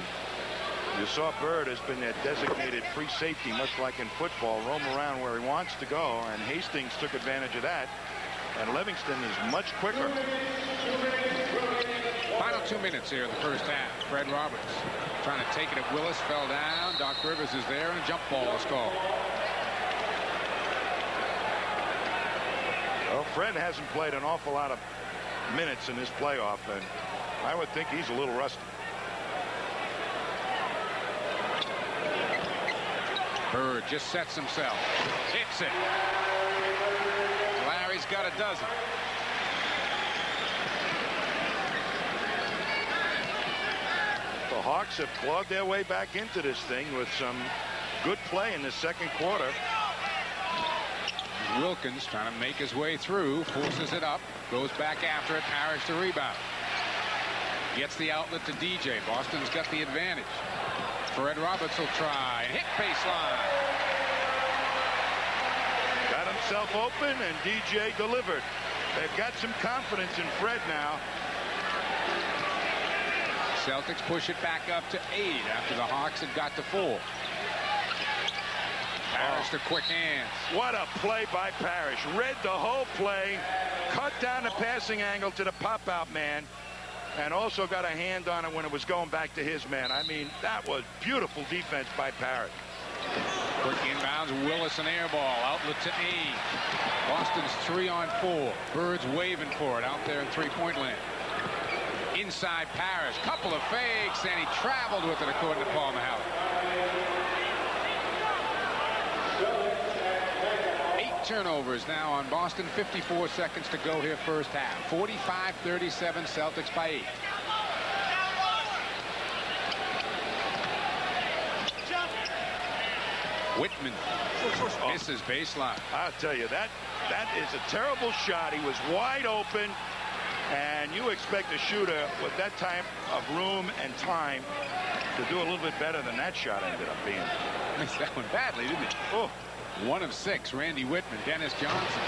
you saw Bird has been their designated free safety, much like in football, roam around where he wants to go, and Hastings took advantage of that. And Livingston is much quicker. Final 2 minutes here in the first half. Fred Roberts trying to take it at Willis, fell down. Doc Rivers is there, and a jump ball is called. Well, Fred hasn't played an awful lot of minutes in this playoff, and I would think he's a little rusty. Bird just sets himself. Hits it. Larry's got a dozen. The Hawks have clawed their way back into this thing with some good play in the second quarter. Wilkins trying to make his way through, forces it up, goes back after it. Parrish to rebound. Gets the outlet to DJ. Boston's got the advantage. Fred Roberts will try and hit baseline. Got himself open, and DJ delivered. They've got some confidence in Fred now. Celtics push it back up to 8 after the Hawks had got to 4. Parrish to quick hands. What a play by Parrish. Read the whole play, cut down the passing angle to the pop-out man, and also got a hand on it when it was going back to his man. I mean, that was beautiful defense by Parrish. Quick inbounds, Willis an air ball, outlet to Ainge. Boston's 3-on-4. Bird's waving for it out there in three-point land. Inside Parrish, couple of fakes, and he traveled with it according to Paul Mahalik. turnovers now on Boston. 54 seconds to go here first half. 45-37 Celtics by 8. Whitman misses baseline. I'll tell you, that is a terrible shot. He was wide open, and you expect a shooter with that type of room and time to do a little bit better than that shot ended up being. Missed that one badly, didn't he? Oh. 1 of 6. Randy Whitman. Dennis Johnson.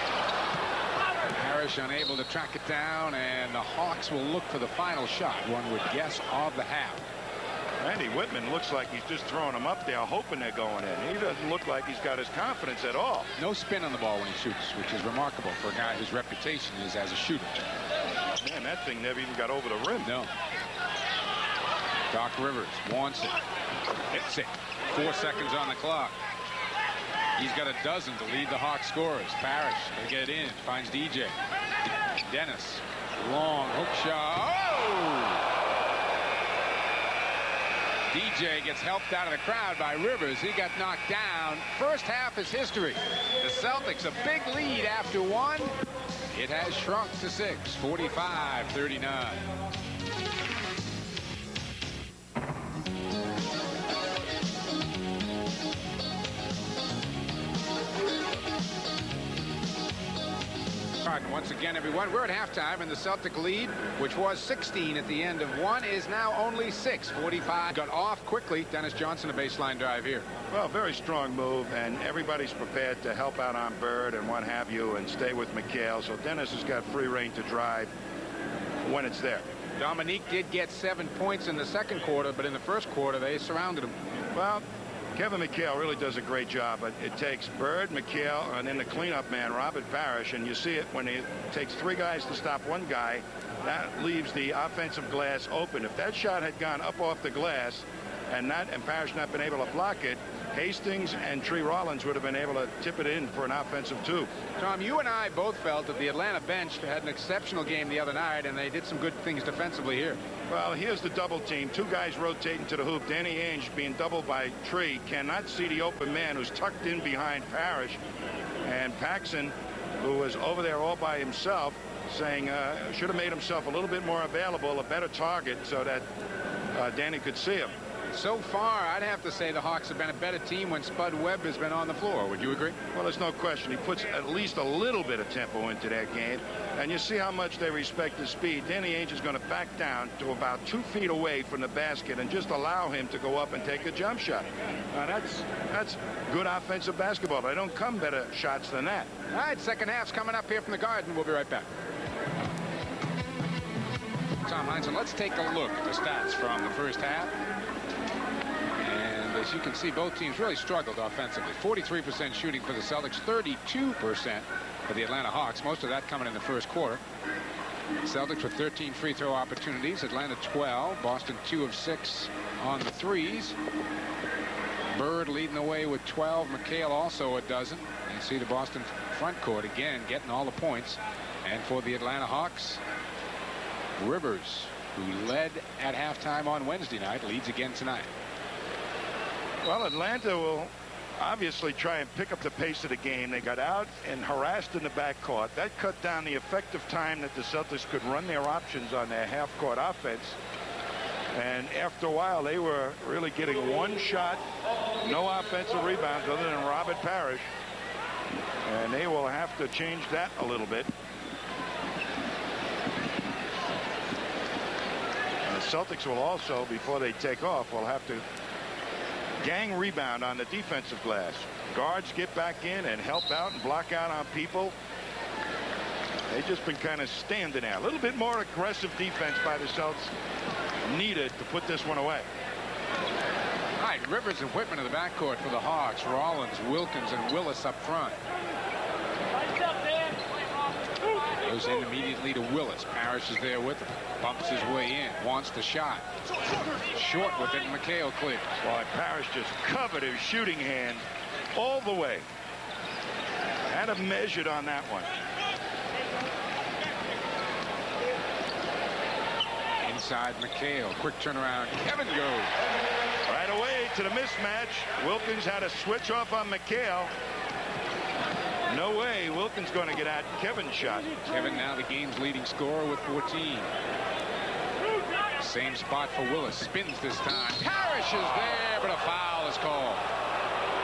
Parrish unable to track it down, and the Hawks will look for the final shot, one would guess, of the half. Randy Whitman looks like he's just throwing them up there, hoping they're going in. He doesn't look like he's got his confidence at all. No spin on the ball when he shoots, which is remarkable for a guy whose reputation is as a shooter. Man, that thing never even got over the rim. No. Doc Rivers wants it. Hits it. 4 seconds on the clock. He's got a dozen to lead the Hawks scorers. Parrish to get it in. Finds DJ. Dennis. Long hook shot. Oh! DJ gets helped out of the crowd by Rivers. He got knocked down. First half is history. The Celtics a big lead after 1. It has shrunk to 6. 45-39. Once again, everyone, we're at halftime, and the Celtic lead, which was 16 at the end of 1, is now only 6. 45 got off quickly. Dennis Johnson, a baseline drive here. Well, very strong move, and everybody's prepared to help out on Bird and what have you and stay with McHale. So Dennis has got free reign to drive when it's there. Dominique did get 7 points in the second quarter, but in the first quarter, they surrounded him. Well, Kevin McHale really does a great job, but it takes Bird, McHale, and then the cleanup man, Robert Parrish, and you see it when it takes 3 guys to stop 1 guy. That leaves the offensive glass open. If that shot had gone up off the glass and Parrish not been able to block it, Hastings and Tree Rollins would have been able to tip it in for an offensive 2. Tom, you and I both felt that the Atlanta bench had an exceptional game the other night, and they did some good things defensively here. Well, here's the double team. 2 guys rotating to the hoop. Danny Ainge being doubled by Tree. Cannot see the open man who's tucked in behind Parrish. And Paxson, who was over there all by himself, saying should have made himself a little bit more available, a better target, so that Danny could see him. So far, I'd have to say the Hawks have been a better team when Spud Webb has been on the floor. Would you agree? Well, there's no question. He puts at least a little bit of tempo into that game. And you see how much they respect his speed. Danny Ainge is going to back down to about 2 feet away from the basket and just allow him to go up and take a jump shot. Now, that's good offensive basketball. They don't come better shots than that. All right, second half's coming up here from the Garden. We'll be right back. Tom Heinsohn, let's take a look at the stats from the first half. As you can see, both teams really struggled offensively. 43% shooting for the Celtics, 32% for the Atlanta Hawks. Most of that coming in the first quarter. Celtics with 13 free throw opportunities. Atlanta 12. Boston 2 of 6 on the threes. Bird leading the way with 12. McHale also a dozen. You see the Boston front court again getting all the points. And for the Atlanta Hawks, Rivers, who led at halftime on Wednesday night, leads again tonight. Well, Atlanta will obviously try and pick up the pace of the game. They got out and harassed in the backcourt. That cut down the effective time that the Celtics could run their options on their half-court offense. And after a while, they were really getting 1 shot, no offensive rebounds other than Robert Parrish. And they will have to change that a little bit. And the Celtics will also, before they take off, will have to gang rebound on the defensive glass. Guards get back in and help out and block out on people. They've just been kind of standing there. A little bit more aggressive defense by the Celtics needed to put this one away. All right, Rivers and Whitman in the backcourt for the Hawks. Rollins, Wilkins, and Willis up front. Goes in immediately to Willis. Parrish is there with him. Bumps his way in. Wants the shot. Short with it. McHale clears. Boy, Parrish just covered his shooting hand all the way. Had him measured on that one. Inside McHale. Quick turnaround. Kevin goes. Right away to the mismatch. Wilkins had a switch off on McHale. No way Wilkins going to get at Kevin's shot. Kevin now the game's leading scorer with 14. Same spot for Willis. Spins this time. Parrish is there, but a foul is called.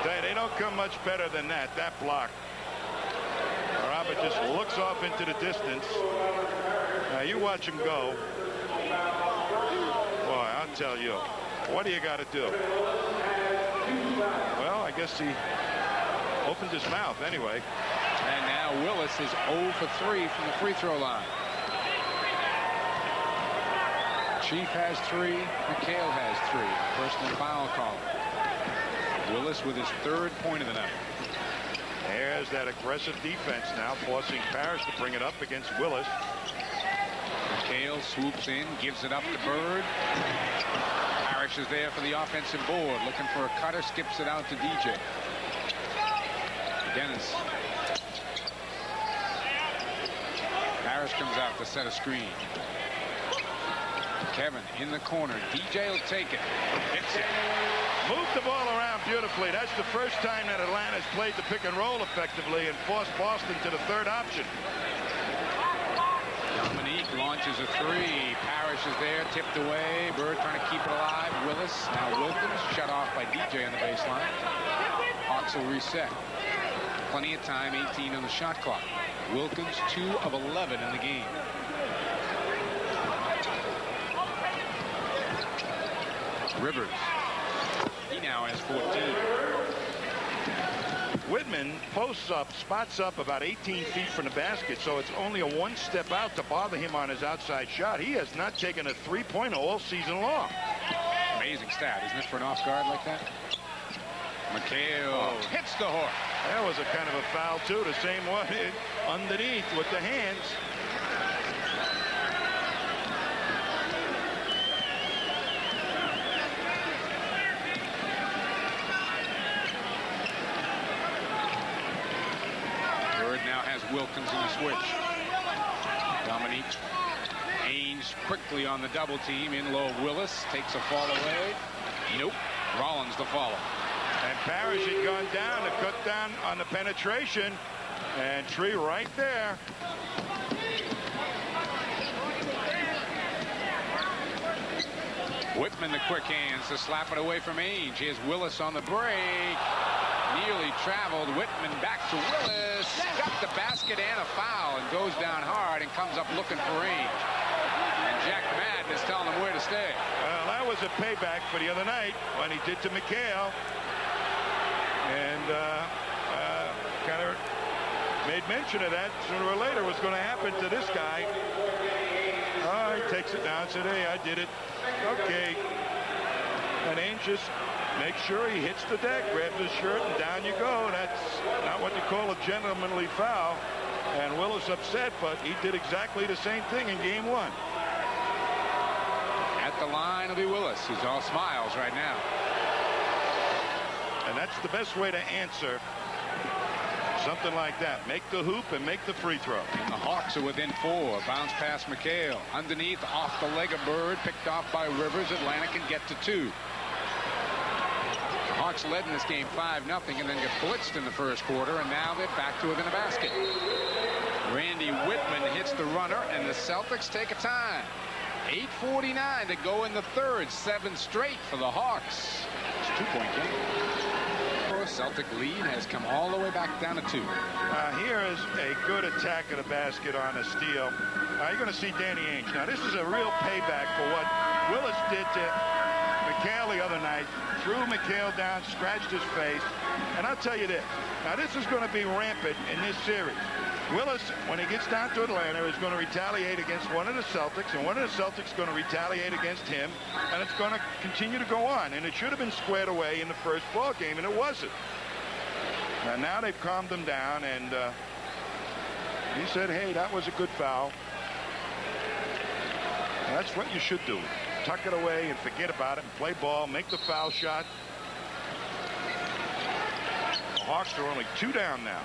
They don't come much better than that. That block. Robert just looks off into the distance. Now you watch him go. Boy, I'll tell you. What do you got to do? Well, I guess he opened his mouth anyway. And now Willis is 0 for 3 from the free throw line. Chief has 3. McHale has 3. Personal foul call. Willis with his 3rd point of the night. There's that aggressive defense now, forcing Parrish to bring it up against Willis. McHale swoops in, gives it up to Bird. Parrish is there for the offensive board, looking for a cutter, skips it out to DJ. Dennis. Parrish comes out to set a screen. Kevin in the corner. DJ will take it. Hits it. Moved the ball around beautifully. That's the first time that Atlanta's played the pick and roll effectively and forced Boston to the 3rd option. Dominique launches a 3. Parrish is there, tipped away. Bird trying to keep it alive. Willis, now Wilkins, shut off by DJ on the baseline. Hawks will reset. Plenty of time, 18 on the shot clock. Wilkins 2 of 11 in the game. Rivers. He now has 14. Whitman posts up, spots up about 18 feet from the basket, so it's only a 1 step out to bother him on his outside shot. He has not taken a 3-pointer all season long. Amazing stat, isn't it, for an off guard like that? McHale hits the hook. That was a kind of a foul, too, the same one underneath with the hands. Wilkins in the switch. Dominique Haynes quickly on the double team. In low Willis takes a fall away. Nope. Rollins the follow. And Parrish had gone down to cut down on the penetration. And Tree right there. Whitman the quick hands to slap it away from Ainge. Here's Willis on the break. Nearly traveled. Whitman back to Willis. Got the basket and a foul and goes down hard and comes up looking for Ainge. And Jack Madden is telling him where to stay. Well, that was a payback for the other night when he did to McHale. And kind of made mention of that sooner or later was going to happen to this guy. Oh, he takes it down and said, hey, I did it. Okay. And Ainge just makes sure he hits the deck, grabs his shirt, and down you go. That's not what you call a gentlemanly foul. And Willis upset, but he did exactly the same thing in game 1. At the line will be Willis, who's all smiles right now. And that's the best way to answer something like that. Make the hoop and make the free throw. And the Hawks are within 4. Bounce past McHale. Underneath, off the leg of Bird, picked off by Rivers. Atlanta can get to 2. The Hawks led in this game 5-0 and then get blitzed in the first quarter, and now they're back to within a basket. Randy Whitman hits the runner, and the Celtics take a time. 8:49 to go in the 3rd. 7 straight for the Hawks. It's a 2-point game. Celtic lead has come all the way back down to 2. Here is a good attack of the basket on a steal. You're going to see Danny Ainge. Now, this is a real payback for what Willis did to McHale the other night. Threw McHale down, scratched his face. And I'll tell you this. Now, this is going to be rampant in this series. Willis, when he gets down to Atlanta, is going to retaliate against one of the Celtics, and one of the Celtics is going to retaliate against him, and it's going to continue to go on. And it should have been squared away in the first ball game, and it wasn't. And now they've calmed him down, and he said, hey, that was a good foul. And that's what you should do. Tuck it away and forget about it and play ball, make the foul shot. The Hawks are only 2 down now.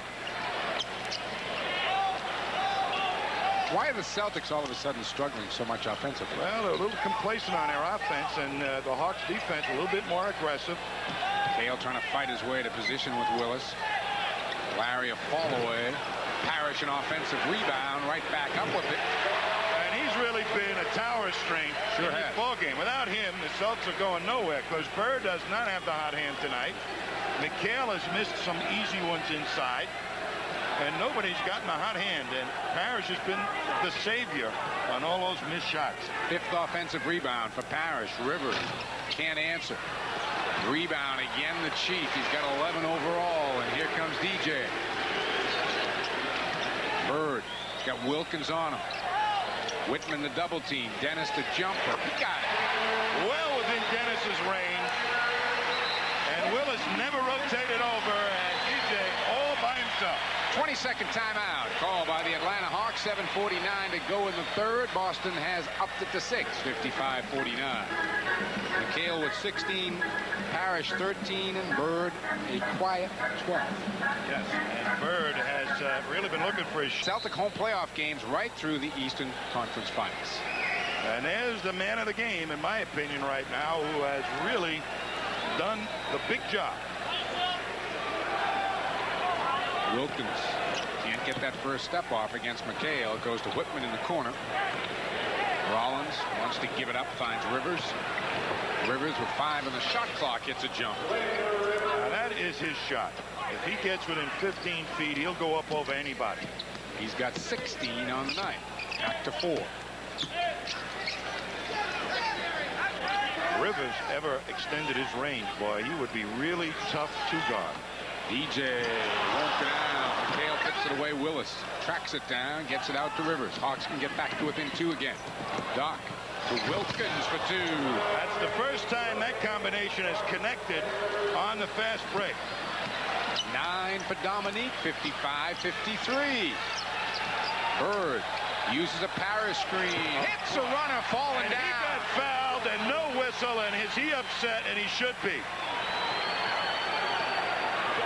Why are the Celtics all of a sudden struggling so much offensively? Well, they're a little complacent on their offense, and the Hawks defense a little bit more aggressive. Hale trying to fight his way to position with Willis. Larry a fall away. Parrish an offensive rebound, right back up with it. And he's really been a tower strength in this ball game. Without him, the Celtics are going nowhere because Bird does not have the hot hand tonight. McHale has missed some easy ones inside, and nobody's gotten a hot hand. And Parrish has been the savior on all those missed shots. 5th offensive rebound for Parrish. Rivers can't answer. Rebound again, the Chief. He's got 11 overall, and here comes DJ. Bird got Wilkins on him. Whitman the double team. Dennis the jumper. He got it. Well within Dennis's range. And Willis never rotated over, and DJ all by himself. 22nd timeout called by the Atlanta Hawks. 7:49 to go in the third. Boston has upped it to 6. 55-49. McHale with 16, Parrish 13, and Bird a quiet 12. Yes, and Bird has really been looking for his Celtic home playoff games right through the Eastern Conference Finals. And there's the man of the game, in my opinion, right now, who has really done the big job. Wilkins can't get that first step off against McHale. It goes to Whitman in the corner. Rollins wants to give it up, finds Rivers. Rivers with 5 on the shot clock hits a jump. Now that is his shot. If he gets within 15 feet, he'll go up over anybody. He's got 16 on the night. Back to 4. Rivers ever extended his range, boy, he would be really tough to guard. DJ won't go down. McHale picks it away. Willis tracks it down, gets it out to Rivers. Hawks can get back to within 2 again. Doc to Wilkins for 2. That's the first time that combination has connected on the fast break. 9 for Dominique. 55-53. Bird uses a Parrish screen. Hits a runner falling and down. He got fouled and no whistle, and is he upset? And he should be.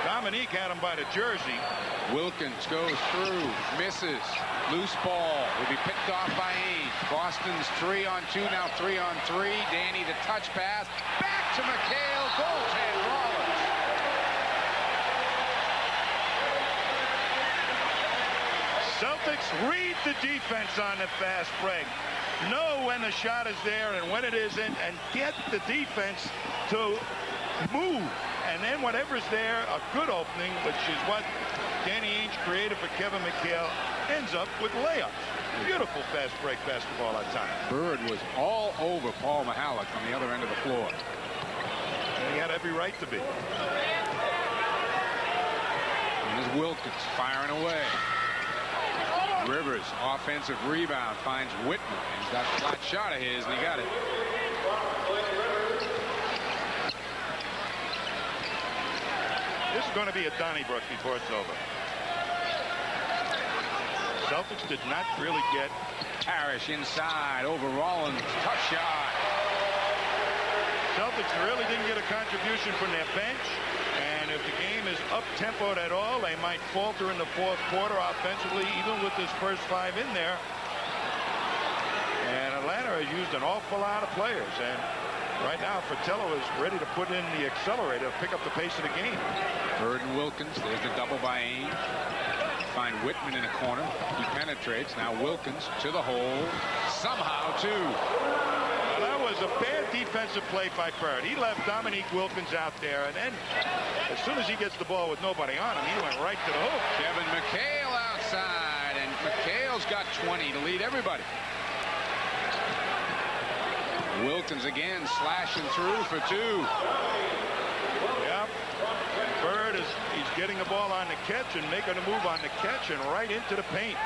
Dominique had him by the jersey. Wilkins goes through, misses. Loose ball will be picked off by Ainge. Boston's 3-on-2, now 3-on-3. Danny the touch pass. Back to McHale. Goaltend Rollins. Celtics read the defense on the fast break. Know when the shot is there and when it isn't, and get the defense to move. And then whatever's there, a good opening, which is what Danny Ainge created for Kevin McHale, ends up with layups. Beautiful fast break basketball at time. Bird was all over Paul Mihalik on the other end of the floor. And he had every right to be. And there's Wilkins firing away. Rivers, offensive rebound, finds Whitman. He's got a flat shot of his, and he got it. This is going to be a Donnybrook before it's over. Celtics did not really get. Parrish inside over Rollins. Tough shot. Celtics really didn't get a contribution from their bench. And if the game is up-tempoed at all, they might falter in the fourth quarter offensively, even with this first 5 in there. And Atlanta has used an awful lot of players. And right now, Fratello is ready to put in the accelerator to pick up the pace of the game. Bird and Wilkins. There's the double by Ainge. Find Whitman in a corner. He penetrates. Now Wilkins to the hole. Somehow, too. Well, that was a bad defensive play by Bird. He left Dominique Wilkins out there, and then as soon as he gets the ball with nobody on him, he went right to the hoop. Kevin McHale outside, and McHale's got 20 to lead everybody. Wilkins again slashing through for 2. Yep. Bird he's getting the ball on the catch and making a move on the catch and right into the paint.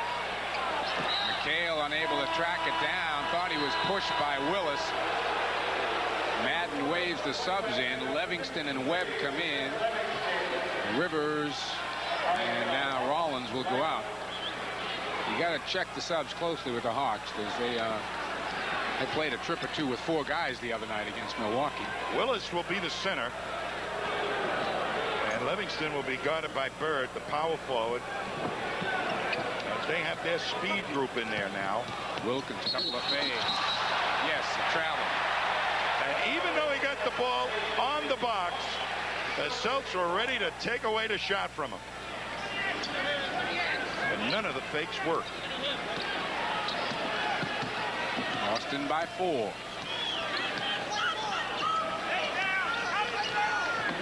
McHale unable to track it down. Thought he was pushed by Willis. Madden waves the subs in. Livingston and Webb come in. Rivers and now Rollins will go out. You got to check the subs closely with the Hawks because they played a trip or 2 with 4 guys the other night against Milwaukee. Willis will be the center. And Livingston will be guarded by Bird, the power forward. They have their speed group in there now. Wilkins, couple of fades. Yes, travel. And even though he got the ball on the box, the Celtics were ready to take away the shot from him. And none of the fakes worked. Boston by 4.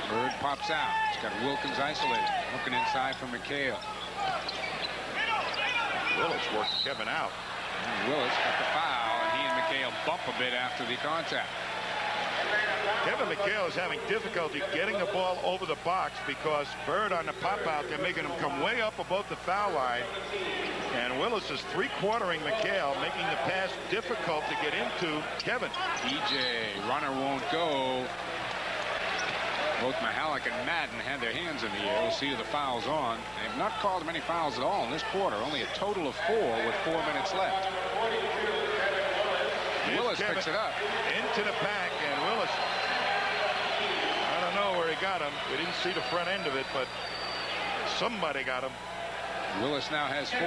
Bird pops out. He's got Wilkins isolated. Looking inside for McHale. Willis worked Kevin out. And Willis got the foul, and he and McHale bump a bit after the contact. Kevin McHale is having difficulty getting the ball over the box because Bird on the pop out, they're making him come way up above the foul line. And Willis is three-quartering McHale, making the pass difficult to get into Kevin. DJ, runner won't go. Both Mihalik and Madden had their hands in the air. We'll see who the foul's on. They've not called many fouls at all in this quarter. Only a total of 4 with 4 minutes left. Willis Kevin picks it up. Into the pack, and Willis, I don't know where he got him. We didn't see the front end of it, but somebody got him. Willis now has 4.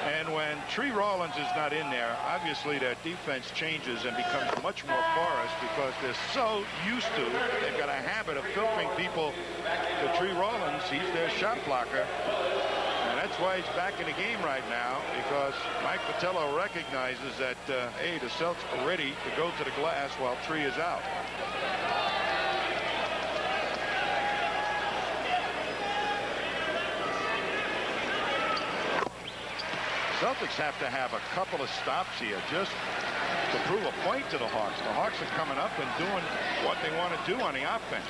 And when Tree Rollins is not in there, obviously their defense changes and becomes much more porous because they're so used to, they've got a habit of filtering people to Tree Rollins. He's their shot blocker. And that's why he's back in the game right now, because Mike Patello recognizes that, hey, the Celtics are ready to go to the glass while Tree is out. Celtics have to have a couple of stops here just to prove a point to the Hawks. The Hawks are coming up and doing what they want to do on the offense.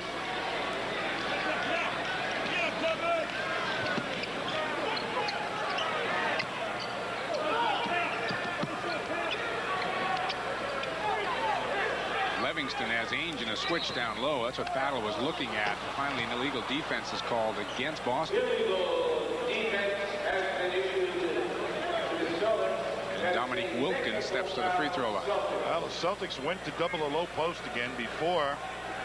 Livingston has Ainge in a switch down low. That's what Battle was looking at. Finally, an illegal defense is called against Boston. And Dominique Wilkins steps to the free throw line. Well, the Celtics went to double the low post again before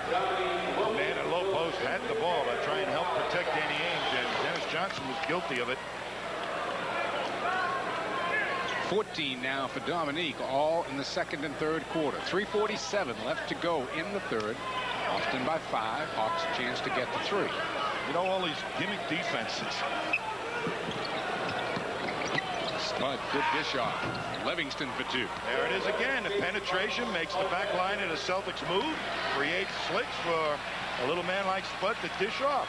the man at low post had the ball to try and help protect Danny Ainge, and Dennis Johnson was guilty of it. 14 now for Dominique, all in the second and third quarter. 3:47 left to go in the third. Boston by 5. Hawks a chance to get to 3. You know, all these gimmick defenses. Spud, good dish off. Livingston for 2. There it is again. The penetration makes the back line of the Celtics move, creates slits for a little man like Spud to dish off.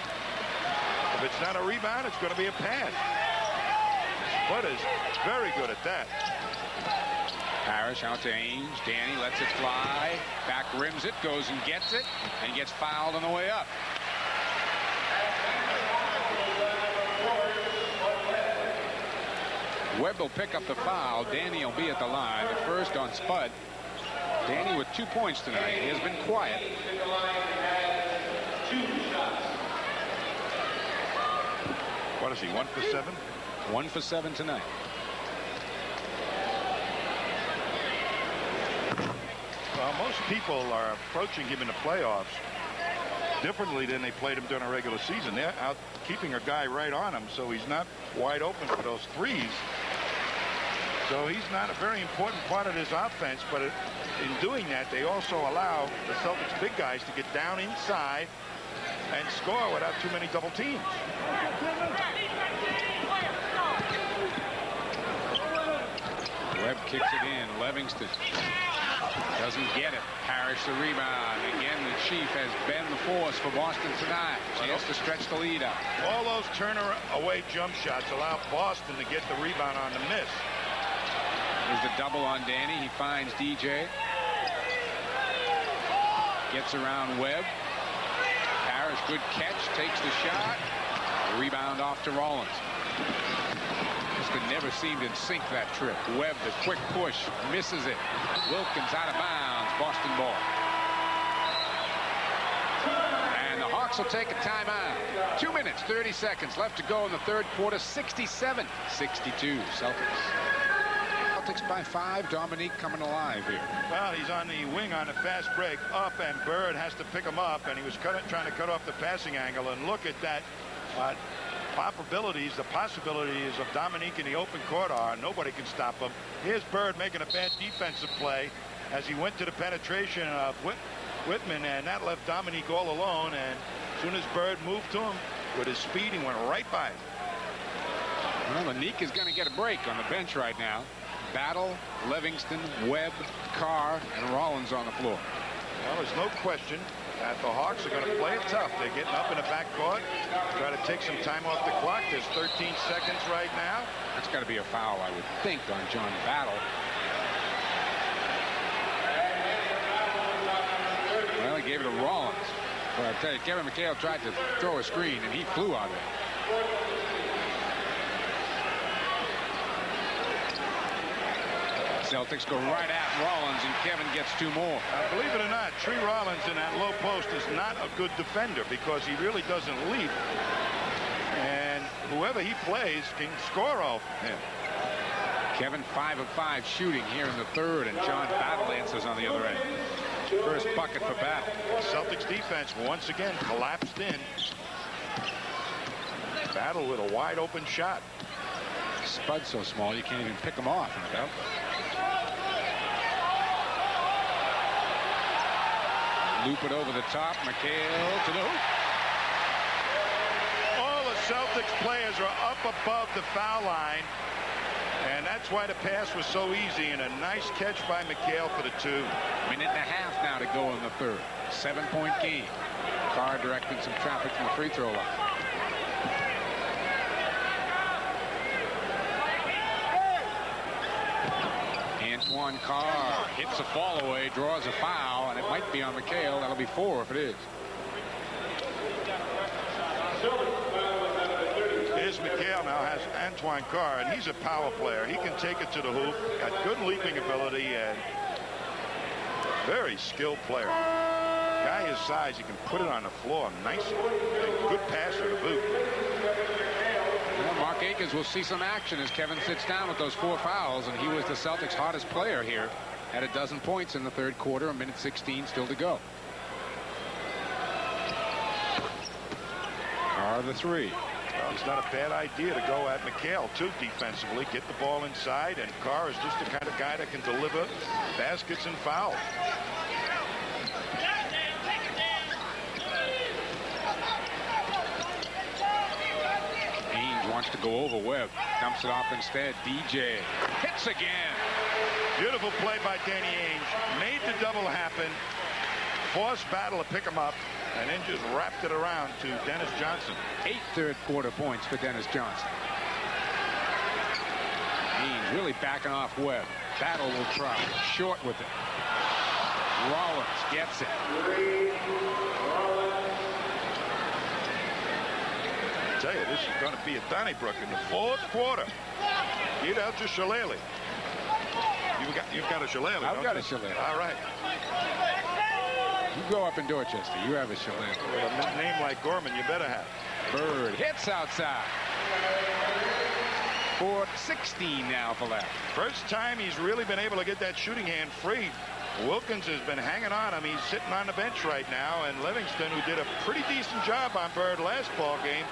If it's not a rebound, it's going to be a pass. Spud is very good at that. Parrish out to Ainge. Danny lets it fly. Back rims it, goes and gets it, and gets fouled on the way up. Webb will pick up the foul. Danny will be at the line. The first on Spud. Danny with 2 points tonight. He has been quiet. What is he, 1 for 7? 1 for 7 tonight. Well, most people are approaching him in the playoffs differently than they played him during a regular season. They're out keeping a guy right on him, so he's not wide open for those threes. So he's not a very important part of this offense, but in doing that, they also allow the Celtics big guys to get down inside and score without too many double teams. Webb kicks it in. Livingston doesn't get it. Parrish the rebound. Again, the Chief has been the force for Boston tonight. Chance to stretch the lead up. All those turn-away jump shots allow Boston to get the rebound on the miss. There's the double on Danny. He finds DJ. Gets around Webb. Parrish, good catch. Takes the shot. Rebound off to Rollins. Never seemed in sync that trip. Webb, the quick push, misses it. Wilkins out of bounds. Boston ball. And the Hawks will take a timeout. 2 minutes, 30 seconds left to go in the third quarter. 67-62 Celtics. Celtics by 5. Dominique coming alive here. Well, he's on the wing on a fast break up, and Bird has to pick him up, and he was trying to cut off the passing angle. And look at that. The possibilities of Dominique in the open court are nobody can stop him. Here's Bird making a bad defensive play as he went to the penetration of Whitman, and that left Dominique all alone, and soon as Bird moved to him with his speed, he went right by him. Well, Anique is going to get a break on the bench right now. Battle, Livingston, Webb, Carr, and Rollins on the floor. Well, there's no question that the Hawks are going to play it tough. They're getting up in the backcourt, try to take some time off the clock. There's 13 seconds right now. That's got to be a foul, I would think, on John Battle. Well, he gave it to Rollins. But I tell you, Kevin McHale tried to throw a screen, and he flew out of it. Celtics go right at Rollins, and Kevin gets two more. Believe it or not, Tree Rollins in that low post is not a good defender because he really doesn't leap. And whoever he plays can score off him. Kevin 5 of 5 shooting here in the third, and John Battle answers on the other end. First bucket for Battle. Celtics defense once again collapsed in. Battle with a wide open shot. Spud's so small you can't even pick him off. Loop it over the top. McHale to the hoop. All the Celtics players are up above the foul line. And that's why the pass was so easy, and a nice catch by McHale for the two. Minute and a half now to go in the third. 7-point game. Carr directing some traffic from the free throw line. Antoine Carr hits a fall away, draws a foul, and it might be on McHale. That'll be 4 if it is. Here's McHale now has Antoine Carr, and he's a power player. He can take it to the hoop, got good leaping ability, and very skilled player. Guy his size, he can put it on the floor nicely. Good passer to boot. Well, Mark Akins will see some action as Kevin sits down with those 4 fouls, and he was the Celtics' hottest player here. Had a dozen points in the third quarter, a minute 16 still to go. Carr the 3. Well, it's not a bad idea to go at McHale, too, defensively. Get the ball inside, and Carr is just the kind of guy that can deliver baskets and fouls. Haynes wants to go over Webb. Dumps it off instead. DJ hits again. Beautiful play by Danny Ainge. Made the double happen. Forced Battle to pick him up, and then just wrapped it around to Dennis Johnson. 8 third quarter points for Dennis Johnson. Haynes really backing off Webb. Battle will try. Short with it. Rollins gets it. I tell you, this is going to be a Donnybrook in the fourth quarter. Get out to Shillelagh. You've got a Shillelagh. I've got a Shillelagh. All right. You go up in Dorchester. You have a Shillelagh. With a name like Gorman, you better have. Bird hits outside. 4:16 now for left. First time he's really been able to get that shooting hand free. Wilkins has been hanging on him. He's sitting on the bench right now, and Livingston, who did a pretty decent job on Bird last ball game,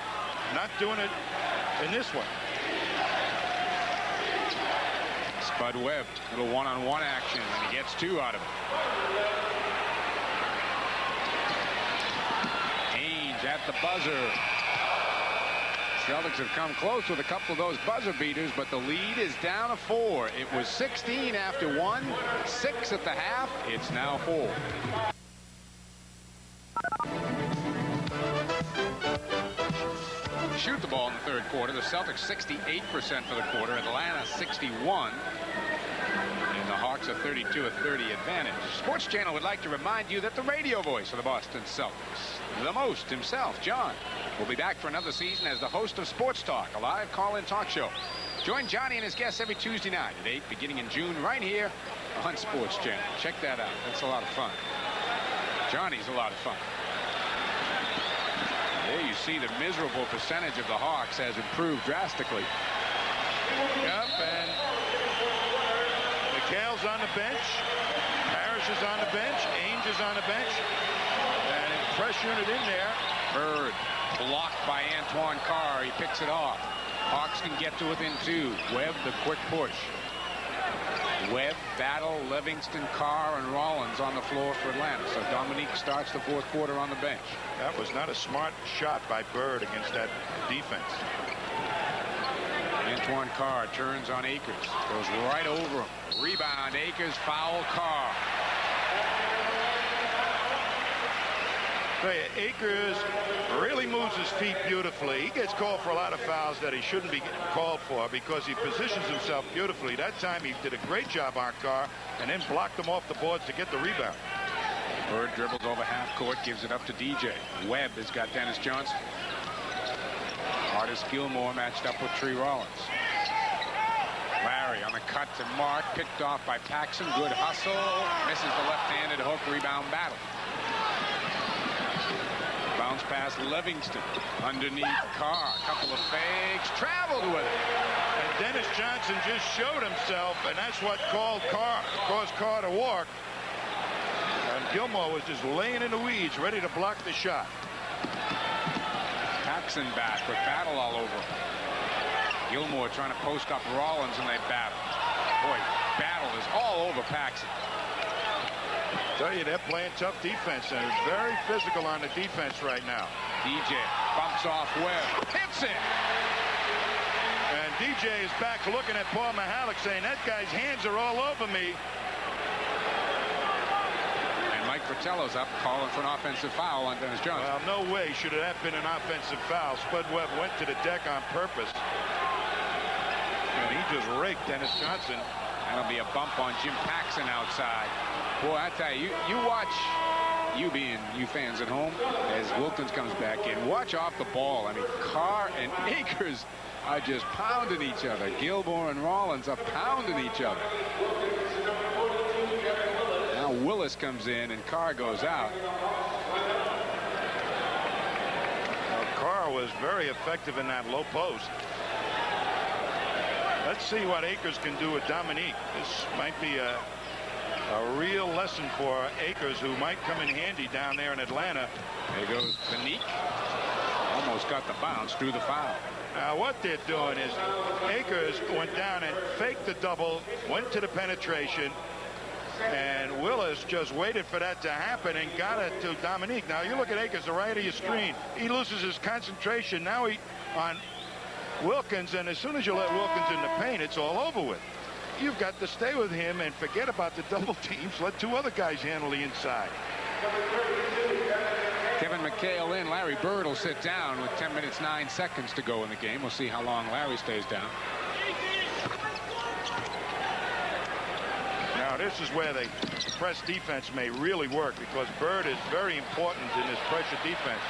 not doing it in this one. Spud Webb, little one-on-one action, and he gets 2 out of it. Haynes at the buzzer. Celtics have come close with a couple of those buzzer beaters, but the lead is down to 4. It was 16 after 1, 6 at the half. It's now 4. Shoot the ball in the third quarter. The Celtics 68% for the quarter. Atlanta 61. And the Hawks a 32-30 advantage. Sports Channel would like to remind you that the radio voice of the Boston Celtics, the most himself, John, will be back for another season as the host of Sports Talk, a live call-in talk show. Join Johnny and his guests every Tuesday night at 8, beginning in June, right here on Sports Channel. Check that out. That's a lot of fun. Johnny's a lot of fun. There you see the miserable percentage of the Hawks has improved drastically. Yep, and McHale's on the bench. Parrish is on the bench. Ainge is on the bench. And press unit in there. Bird blocked by Antoine Carr. He picks it off. Hawks can get to within 2. Webb the quick push. Webb, Battle, Livingston, Carr, and Rollins on the floor for Atlanta. So Dominique starts the fourth quarter on the bench. That was not a smart shot by Bird against that defense. Antoine Carr turns on Akers. Goes right over him. Rebound, Akers, foul, Carr. Akers really moves his feet beautifully. He gets called for a lot of fouls that he shouldn't be called for because he positions himself beautifully. That time he did a great job on Carr and then blocked him off the boards to get the rebound. Bird dribbles over half court, gives it up to DJ. Webb has got Dennis Johnson. Artis Gilmore matched up with Tree Rollins. Larry on the cut to Mark, picked off by Paxson. Good hustle. Misses the left-handed hook. Rebound, Battle. Bounce pass Livingston. Underneath Carr. Couple of fakes. Traveled with it. And Dennis Johnson just showed himself, and that's what caused Carr to walk. And Gilmore was just laying in the weeds, ready to block the shot. Paxson back with Battle all over him. Gilmore trying to post up Rollins, and they battle. Boy, Battle is all over Paxson. Tell you, they're playing tough defense, and it's very physical on the defense right now. DJ bumps off Webb. Hits it. And DJ is back looking at Paul Mihalik saying, that guy's hands are all over me. And Mike Fratello's up calling for an offensive foul on Dennis Johnson. Well, no way should it have been an offensive foul. Spud Webb went to the deck on purpose. And he just raked Dennis Johnson. That'll be a bump on Jim Paxson outside. Boy, I tell you, you watch, you fans at home, as Wilkins comes back in, watch off the ball. I mean, Carr and Akers are just pounding each other. Gilmore and Rollins are pounding each other. Now Willis comes in and Carr goes out. Well, Carr was very effective in that low post. Let's see what Akers can do with Dominique. This might be a real lesson for Akers, who might come in handy down there in Atlanta. There goes Dominique. Almost got the bounce, drew the foul. Now what they're doing is Akers went down and faked the double, went to the penetration, and Willis just waited for that to happen and got it to Dominique. Now you look at Akers, the right of your screen. He loses his concentration. Now he on Wilkins, and as soon as you let Wilkins in the paint, it's all over with. You've got to stay with him and forget about the double teams. Let two other guys handle the inside. Kevin McHale in. Larry Bird will sit down with 10 minutes 9 seconds to go in the game. We'll see how long Larry stays down. Now this is where the press defense may really work, because Bird is very important in this pressure defense.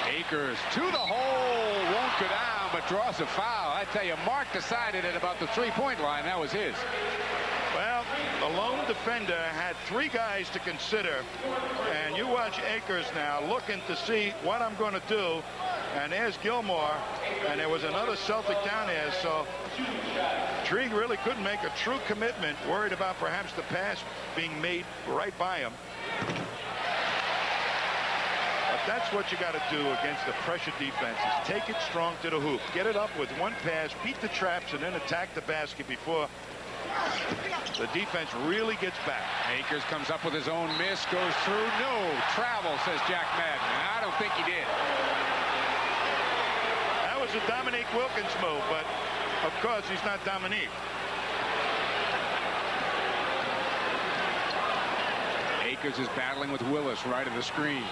Akers to the hole, won't go down, but draws a foul. I tell you, Mark decided at about the three-point line. That was his. Well, the lone defender had three guys to consider, and you watch Akers now looking to see what I'm going to do, and there's Gilmore, and there was another Celtic down there, so Tree really couldn't make a true commitment, worried about perhaps the pass being made right by him. That's what you got to do against the pressure defense, is take it strong to the hoop. Get it up with one pass, beat the traps, and then attack the basket before the defense really gets back. Akers comes up with his own miss, goes through. No travel, says Jack Madden. And I don't think he did. That was a Dominique Wilkins move, but of course he's not Dominique. Akers is battling with Willis right of the screen.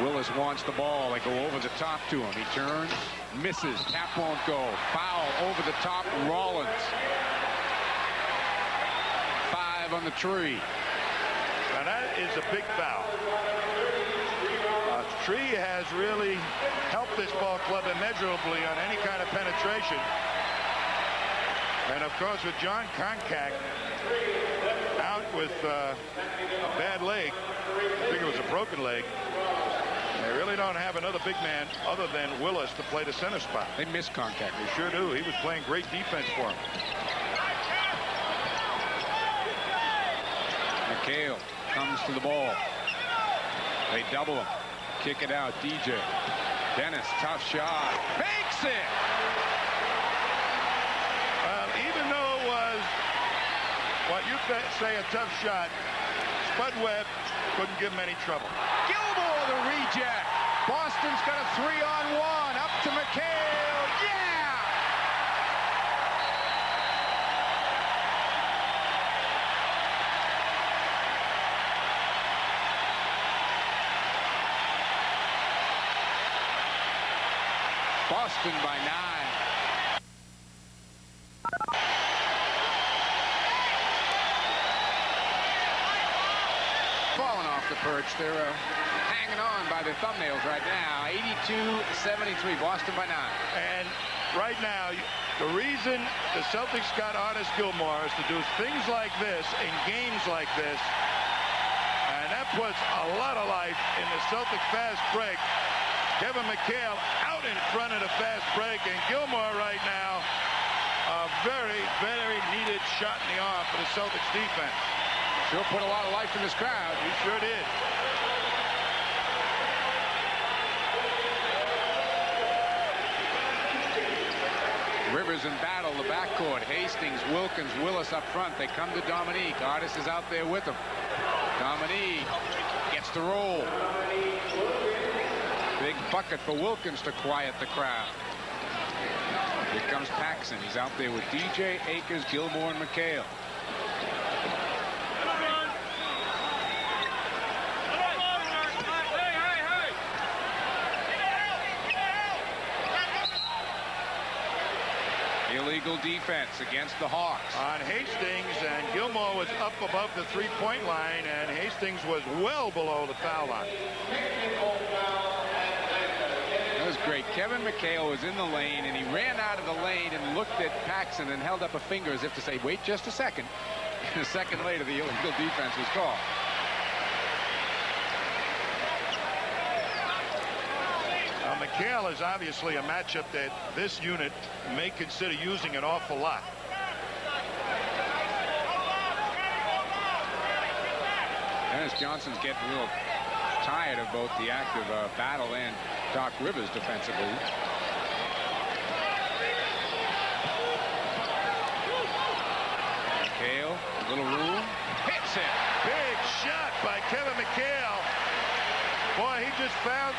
Willis wants the ball. They go over the top to him. He turns, misses. Tap won't go. Foul over the top. Rollins. 5 on the Tree. Now that is a big foul. Tree has really helped this ball club immeasurably on any kind of penetration. And of course, with John Koncak out with a bad leg, I think it was a broken leg, they really don't have another big man other than Willis to play the center spot. They miss Koncak. They sure do. He was playing great defense for him. McHale comes to the ball. They double him. Kick it out. DJ. Dennis, tough shot. Fakes it! Even though it was what you say a tough shot, Spud Webb couldn't give him any trouble. Gilmore, the reject. Boston's got a 3-on-1. Up to McHale. Yeah! Boston by 9. Falling off the perch. They're hanging on by their thumbnails right now. 82-73, Boston by 9. And right now, the reason the Celtics got Artis Gilmore is to do things like this in games like this. And that puts a lot of life in the Celtic fast break. Kevin McHale out in front of the fast break, and Gilmore right now, a very, very needed shot in the arm for the Celtics defense. Sure put a lot of life in this crowd. He sure did. Rivers in battle, the backcourt. Hastings, Wilkins, Willis up front. They come to Dominique. Artis is out there with them. Dominique gets the roll. Big bucket for Wilkins to quiet the crowd. Here comes Paxson. He's out there with DJ, Akers, Gilmore, and McHale. Illegal defense against the Hawks. On Hastings, and Gilmore was up above the three-point line, and Hastings was well below the foul line. That was great. Kevin McHale was in the lane, and he ran out of the lane and looked at Paxson and held up a finger as if to say, wait just a second. And a second later, the illegal defense was called. McHale is obviously a matchup that this unit may consider using an awful lot. Dennis Johnson's getting a little tired of both the active Battle and Doc Rivers defensively. McHale, a little room, hits it. Big shot by Kevin McHale. Boy, he just found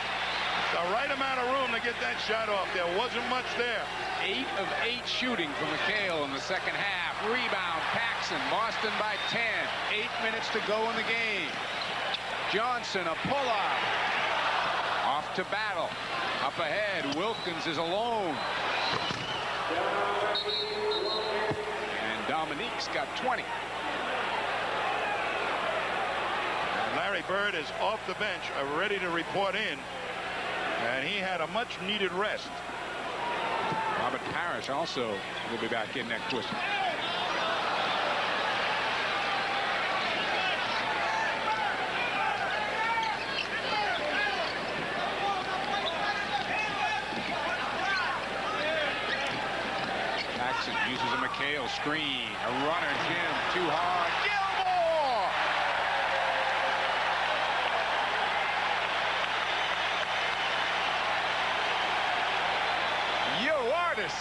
the right amount of room to get that shot off. There wasn't much there. 8 of 8 shooting for McHale in the second half. Rebound, Paxson, Boston by 10. 8 minutes to go in the game. Johnson, a pull-up. Off to Battle. Up ahead, Wilkins is alone. And Dominique's got 20. Larry Bird is off the bench, ready to report in. And he had a much-needed rest. Robert Parrish also will be back in next question. Paxson uses a McHale screen. A runner, Jim, too hard. Gilmore! Artis.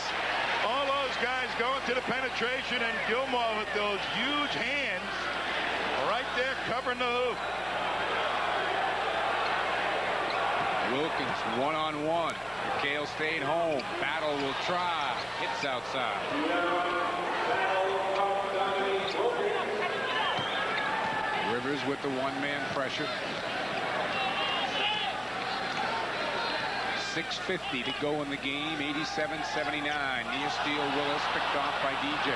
All those guys going to the penetration, and Gilmore with those huge hands right there covering the hoop. Wilkins one-on-one. McHale stayed home. Battle will try. Hits outside. Rivers with the one-man pressure. 6:50 to go in the game. 87-79. Near steal, Willis picked off by DJ.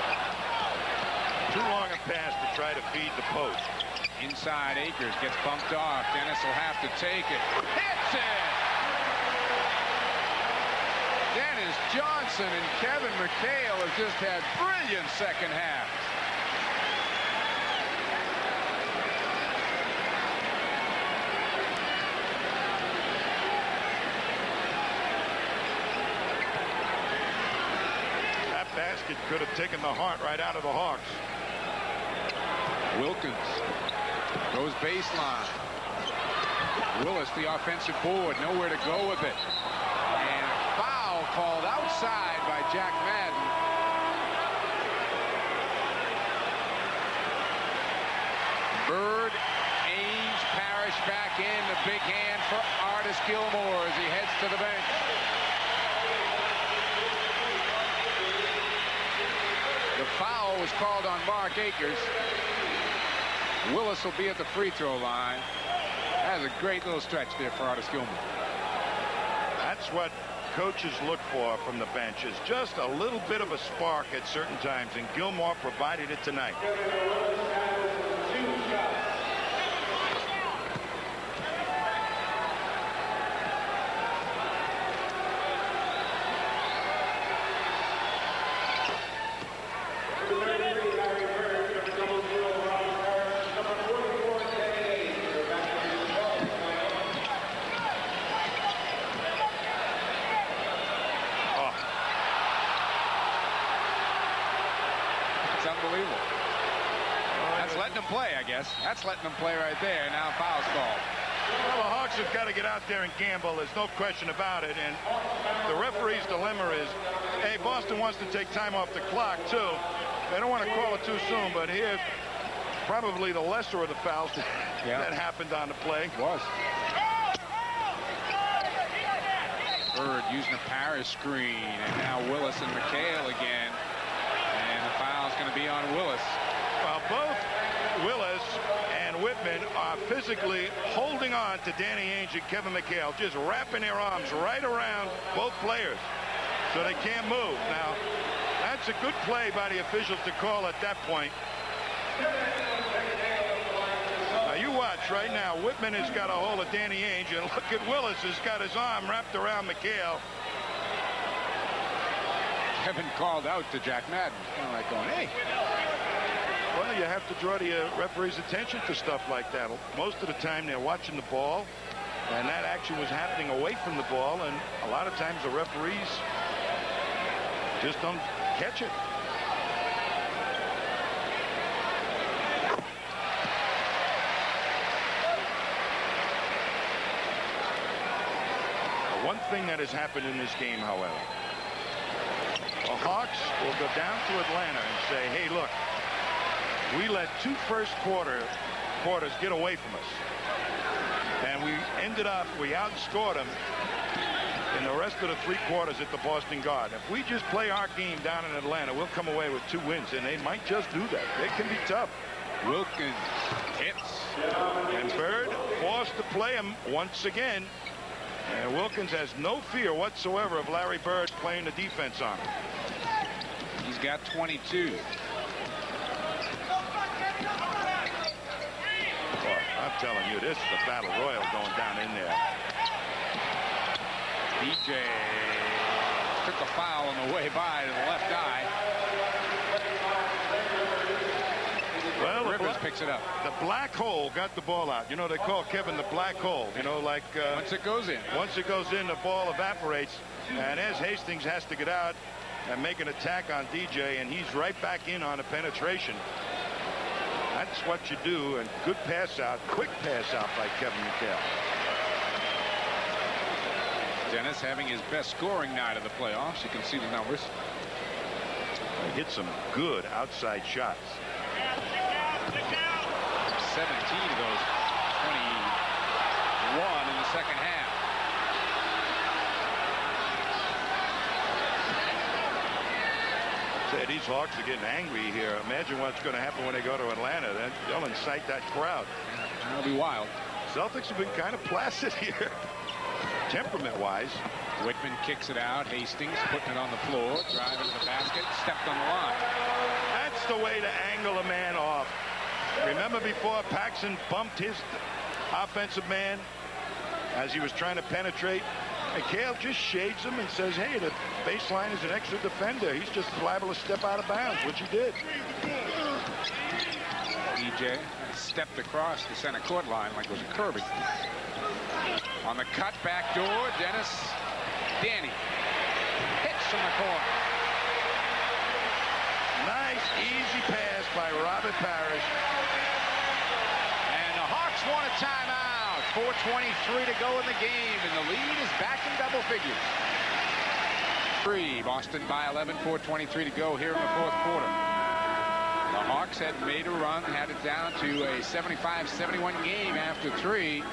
Too long a pass to try to feed the post. Inside, Akers gets bumped off. Dennis will have to take it. Hits it! Dennis Johnson and Kevin McHale have just had brilliant second halves. Basket could have taken the heart right out of the Hawks. Wilkins goes baseline. Willis, the offensive board, nowhere to go with it. And a foul called outside by Jack Madden. back in. A big hand for Artis Gilmore as he heads to the bench. The foul was called on Mark Akers. Willis will be at the free throw line. That was a great little stretch there for Artis Gilmore. That's what coaches look for from the bench, is just a little bit of a spark at certain times, and Gilmore provided it tonight. That's letting them play right there. Now foul's called. Well, the Hawks have got to get out there and gamble. There's no question about it. And the referee's dilemma is, hey, Boston wants to take time off the clock, too. They don't want to call it too soon, but here's probably the lesser of the fouls that happened on the play. It was. Bird using a Paris screen, and now Willis and McHale again. And the foul's going to be on Willis. Well, both Willis and Whitman are physically holding on to Danny Ainge and Kevin McHale, just wrapping their arms right around both players so they can't move. Now, that's a good play by the officials to call at that point. Now, you watch right now. Whitman has got a hold of Danny Ainge, and look at Willis has got his arm wrapped around McHale. Kevin called out to Jack Madden, kind of like going, hey. Well, you have to draw the referee's attention to stuff like that. Most of the time they're watching the ball, and that action was happening away from the ball, and a lot of times the referees just don't catch it. One thing that has happened in this game, however, the Hawks will go down to Atlanta and say, hey, look, we let two first quarters get away from us. And we outscored them in the rest of the three quarters at the Boston Garden. If we just play our game down in Atlanta, we'll come away with 2 wins, and they might just do that. It can be tough. Wilkins hits. And Bird forced to play him once again. And Wilkins has no fear whatsoever of Larry Bird playing the defense on him. He's got 22. I'm telling you, this is a battle royal going down in there. DJ took a foul on the way by to the left eye. Well, Rivers picks it up. The black hole got the ball out. You know, they call Kevin the black hole. You know, like once it goes in. Once it goes in, the ball evaporates. And as Hastings has to get out and make an attack on DJ, and he's right back in on a penetration. That's what you do, and good pass out, quick pass out by Kevin McHale. Dennis having his best scoring night of the playoffs. You can see the numbers. He hit some good outside shots. 17 of those 21 in the second half. These Hawks are getting angry here. Imagine what's going to happen when they go to Atlanta. They'll incite that crowd. That'll be wild. Celtics have been kind of placid here, temperament-wise. Whitman kicks it out. Hastings putting it on the floor, driving to the basket, stepped on the line. That's the way to angle a man off. Remember before Paxson bumped his offensive man as he was trying to penetrate? McHale just shades him and says, hey, the baseline is an extra defender. He's just liable to step out of bounds, which he did. DJ stepped across the center court line like it was a Kirby. On the cut back door, Danny hits from the corner. Nice, easy pass by Robert Parrish. And the Hawks want a timeout. 4:23 to go in the game, and the lead is back in double figures. Boston by 11, 4:23 to go here in the fourth quarter. The Hawks had made a run, had it down to a 75-71 game after 3.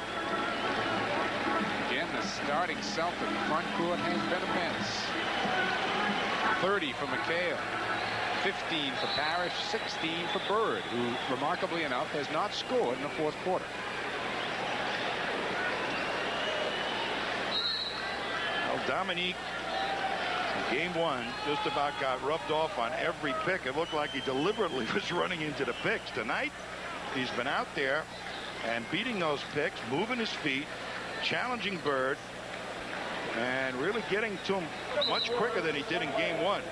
Again, the starting Celtic front court has been immense. 30 for McHale, 15 for Parrish, 16 for Bird, who remarkably enough has not scored in the fourth quarter. Well, Dominique, in game 1, just about got rubbed off on every pick. It looked like he deliberately was running into the picks. Tonight, he's been out there and beating those picks, moving his feet, challenging Bird, and really getting to him much quicker than he did in game 1.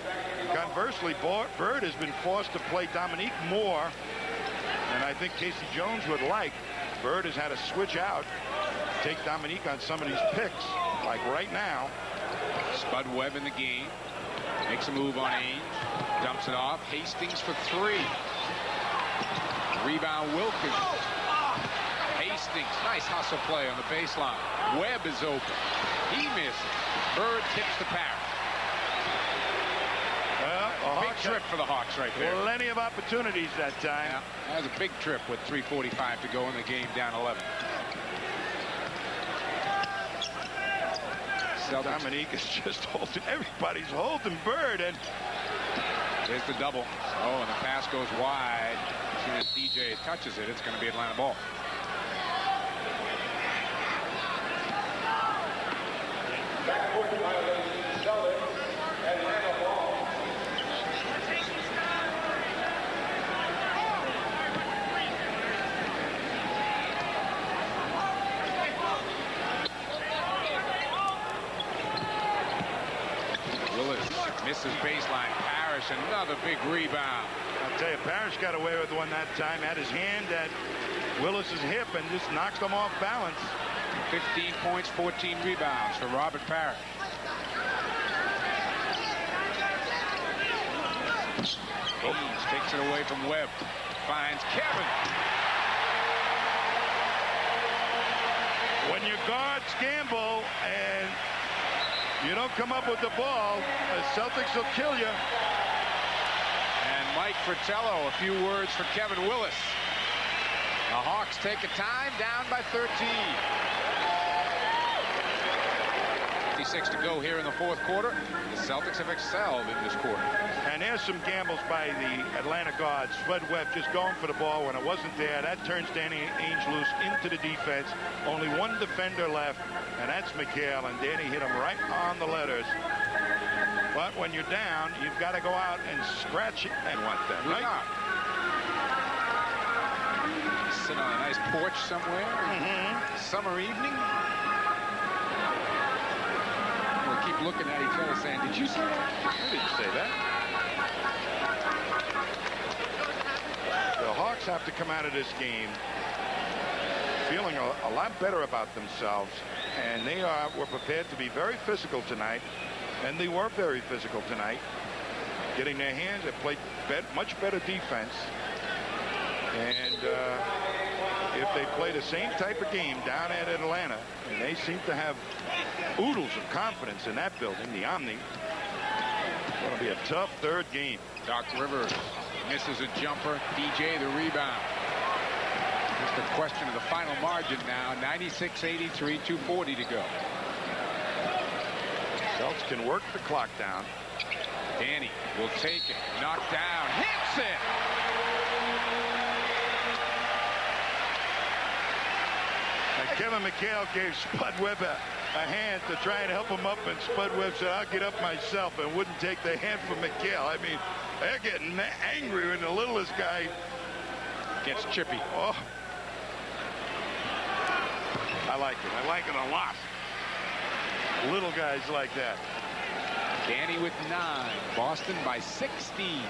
Conversely, Bird has been forced to play Dominique more than I think Casey Jones would like. Bird has had to switch out, take Dominique on some of these picks, like right now. Spud Webb in the game, makes a move on Ainge, dumps it off. Hastings for 3. Rebound Wilkins. Hastings, nice hustle play on the baseline. Webb is open. He misses. Bird tips the Parrish. Well, big trip for the Hawks right there. Plenty of opportunities that time. Yeah, that was a big trip with 3:45 to go in the game, down 11. Dominique is just holding. Everybody's holding Bird, and there's the double. Oh, and the pass goes wide. As soon as DJ touches it, it's going to be Atlanta ball. Misses baseline. Parrish, another big rebound. I'll tell you, Parrish got away with one that time. Had his hand at Willis's hip and just knocked him off balance. 15 points, 14 rebounds for Robert Parrish. Haynes takes it away from Webb. Finds Kevin. When your guards gamble and you don't come up with the ball, the Celtics will kill you. And Mike Fratello, a few words for Kevin Willis. The Hawks take a time, down by 13. 56 to go here in the fourth quarter. The Celtics have excelled in this quarter. And there's some gambles by the Atlanta guards. Spud Webb just going for the ball when it wasn't there. That turns Danny Ainge loose into the defense. Only one defender left, and that's McHale, and Danny hit him right on the letters. But when you're down, you've got to go out and scratch it and want that, right? Sit on a nice porch somewhere. Summer evening. We'll keep looking at each other saying, did you say that? I didn't say that. The Hawks have to come out of this game feeling a lot better about themselves, and they were prepared to be very physical tonight, and they were very physical tonight, getting their hands. They played much better defense, and if they play the same type of game down at Atlanta, and they seem to have oodles of confidence in that building, the Omni, it's going to be a tough third game. Doc Rivers misses a jumper. DJ the rebound. Just a question of the final margin now. 96-83, 2:40 to go. Celtics can work the clock down. Danny will take it. Knocked down. Hits it. And Kevin McHale gave Spud Webb a hand to try and help him up, and Spud Webb said, I'll get up myself, and wouldn't take the hand from McHale. I mean, they're getting angry when the littlest guy gets chippy. Oh. I like it. I like it a lot. Little guys like that. Danny with 9. Boston by 16.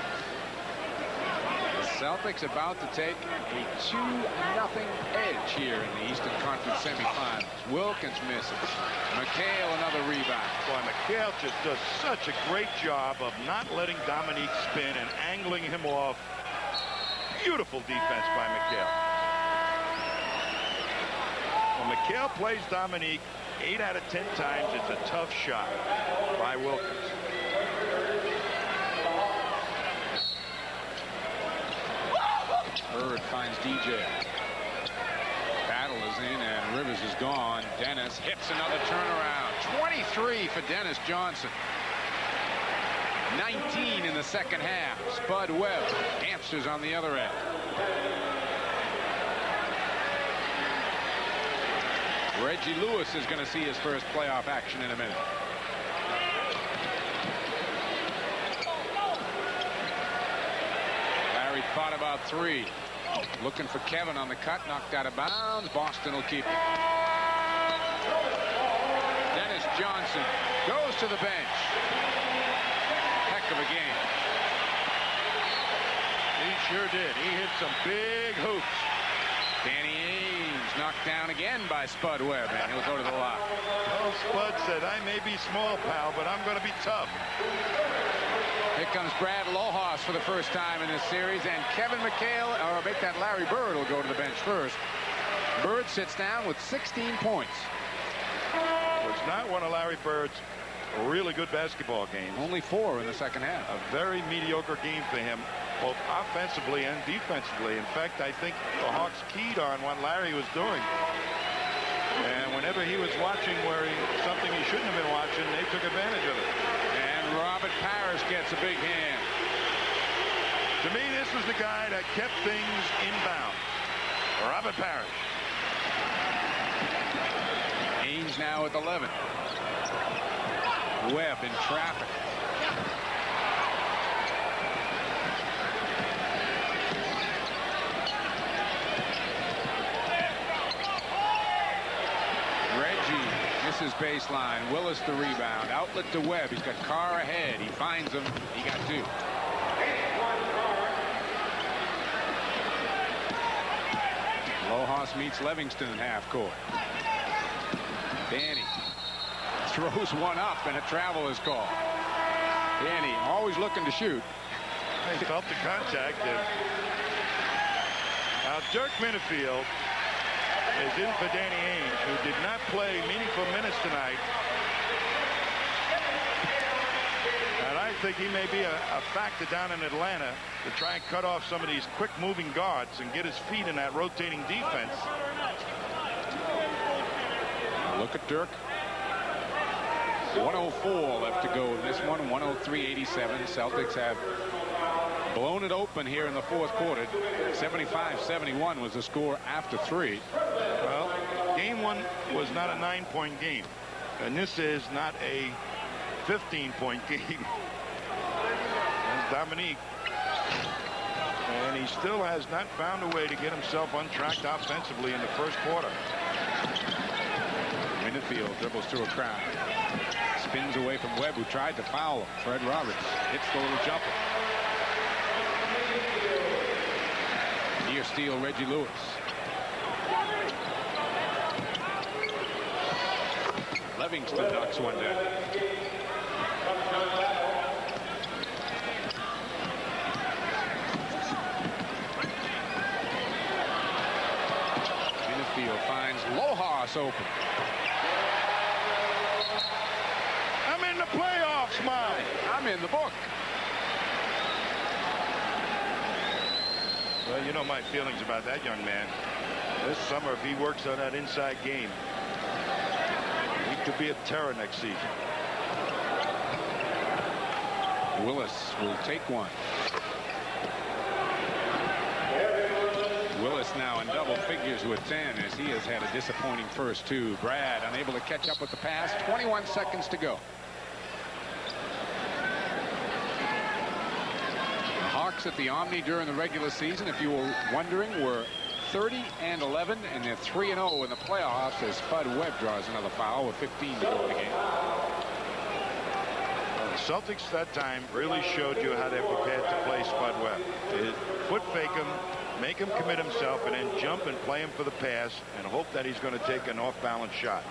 The Celtics about to take a 2-0 edge here in the Eastern Conference semifinals. Wilkins misses. McHale another rebound. Boy, McHale just does such a great job of not letting Dominique spin and angling him off. Beautiful defense by McHale. When McHale plays Dominique 8 out of 10 times, it's a tough shot by Wilkins. Bird finds DJ. Battle is in and Rivers is gone. Dennis hits another turnaround. 23 for Dennis Johnson. 19 in the second half. Spud Webb answers on the other end. Reggie Lewis is going to see his first playoff action in a minute. Larry thought about three. Looking for Kevin on the cut. Knocked out of bounds. Boston will keep it. Dennis Johnson goes to the bench. Heck of a game. He sure did. He hit some big hoops. Danny Ainge knocked down again by Spud Webb, and he'll go to the lock. Well, Spud said, I may be small, pal, but I'm going to be tough. Here comes Brad Lohas for the first time in this series, and Kevin McHale, or make that Larry Bird, will go to the bench first. Bird sits down with 16 points. It's not one of Larry Bird's really good basketball games. Only 4 in the second half. A very mediocre game for him, both offensively and defensively. In fact, I think the Hawks keyed on what Larry was doing. And whenever he was watching something he shouldn't have been watching, they took advantage of it. And Robert Parrish gets a big hand. To me, this was the guy that kept things inbound. Robert Parrish. Ainge now at 11. Webb in traffic. Misses baseline. Willis the rebound. Outlet to Webb. He's got Carr ahead. He finds him. He got 2. Lohas meets Livingston in half court. Danny throws one up and a travel is called. Danny always looking to shoot. He felt the contact. Now Dirk Minifield is in for Danny Ainge, who did not play meaningful minutes tonight. And I think he may be a factor down in Atlanta to try and cut off some of these quick-moving guards and get his feet in that rotating defense. Look at Dirk. 104 left to go in this one. 103-87. Celtics have blown it open here in the fourth quarter. 75-71 was the score after 3. Well, game 1 was not a 9-point game, and this is not a 15-point game. There's Dominique, and he still has not found a way to get himself untracked offensively in the first quarter. Minifield dribbles through a crowd, spins away from Webb, who tried to foul him. Fred Roberts hits the little jumper. Near steal, Reggie Lewis. Livingston knocks one down. Minifield finds Lohas open. I'm in the playoffs, Mom. I'm in the book. Well, you know my feelings about that young man. This summer, if he works on that inside game, he could be a terror next season. Willis will take one. Willis now in double figures with 10 as he has had a disappointing first 2. Brad unable to catch up with the pass. 21 seconds to go. Hawks at the Omni during the regular season, if you were wondering, were 30-11, and they're 3-0 in the playoffs as Spud Webb draws another foul with 15 to go in the game. Well, the Celtics that time really showed you how they're prepared to play Spud Webb. Foot fake him, make him commit himself, and then jump and play him for the pass and hope that he's going to take an off-balance shot.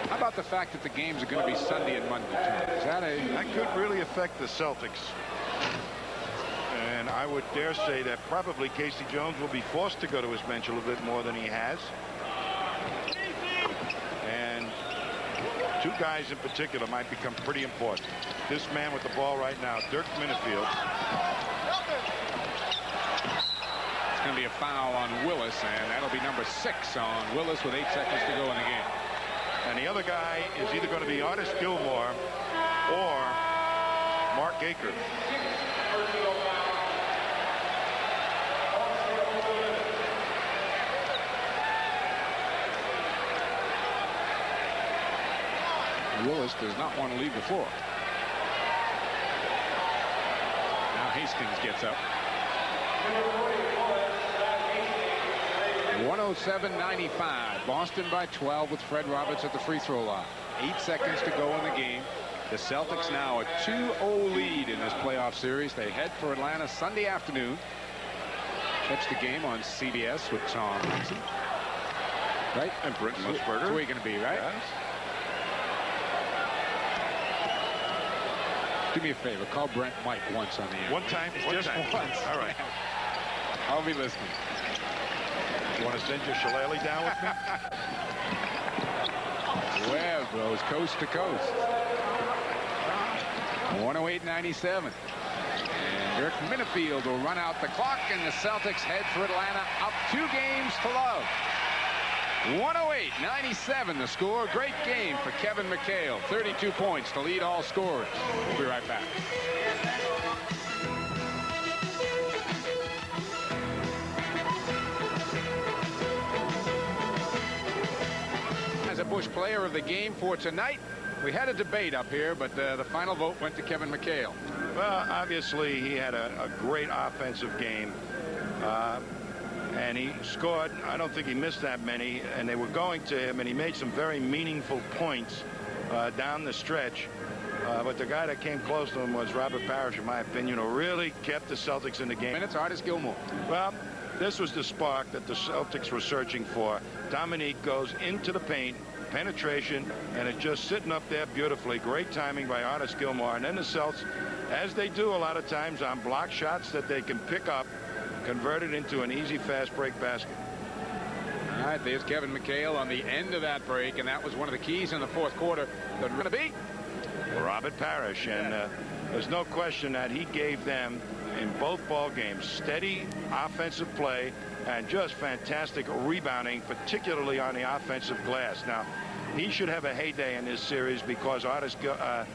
How about the fact that the games are going to be Sunday and Monday? Is that could really affect the Celtics. And I would dare say that probably Casey Jones will be forced to go to his bench a little bit more than he has. And 2 guys in particular might become pretty important. This man with the ball right now, Dirk Minifield. be a foul on Willis, and that'll be number 6 on Willis with 8 seconds to go in the game. And the other guy is either going to be Artis Gilmore or Mark Akers. Willis does not want to leave the floor. Now Hastings gets up. 107-95. Boston by 12 with Fred Roberts at the free throw line. 8 seconds to go in the game. The Celtics now a 2-0 lead in this playoff series. They head for Atlanta Sunday afternoon. Catch the game on CBS with Tom Hanson. Right? And Brent Musburger. That's where you're going to be, right? Yes. Do me a favor. Call Brent Mike once on the air. One time? Just once. All right. I'll be listening. You want to send your shillelagh down with me? Webb goes coast to coast. 108-97. And Dirk Minifield will run out the clock, and the Celtics head for Atlanta up 2 games to love. 108-97 the score. Great game for Kevin McHale. 32 points to lead all scorers. We'll be right back. As a Bush player of the game for tonight, we had a debate up here, but the final vote went to Kevin McHale. Well, obviously, he had a great offensive game. And he scored. I don't think he missed that many, and they were going to him, and he made some very meaningful points down the stretch. But the guy that came close to him was Robert Parrish, in my opinion, who really kept the Celtics in the game. And it's Artis Gilmore. Well, this was the spark that the Celtics were searching for. Dominique goes into the paint, penetration, and it's just sitting up there beautifully. Great timing by Artis Gilmore. And then the Celts, as they do a lot of times on block shots that they can pick up, converted into an easy fast break basket. All right, there's Kevin McHale on the end of that break, and that was one of the keys in the fourth quarter. They're going to be Robert Parrish, and there's no question that he gave them in both ball games steady offensive play and just fantastic rebounding, particularly on the offensive glass. Now, he should have a heyday in this series because Artis the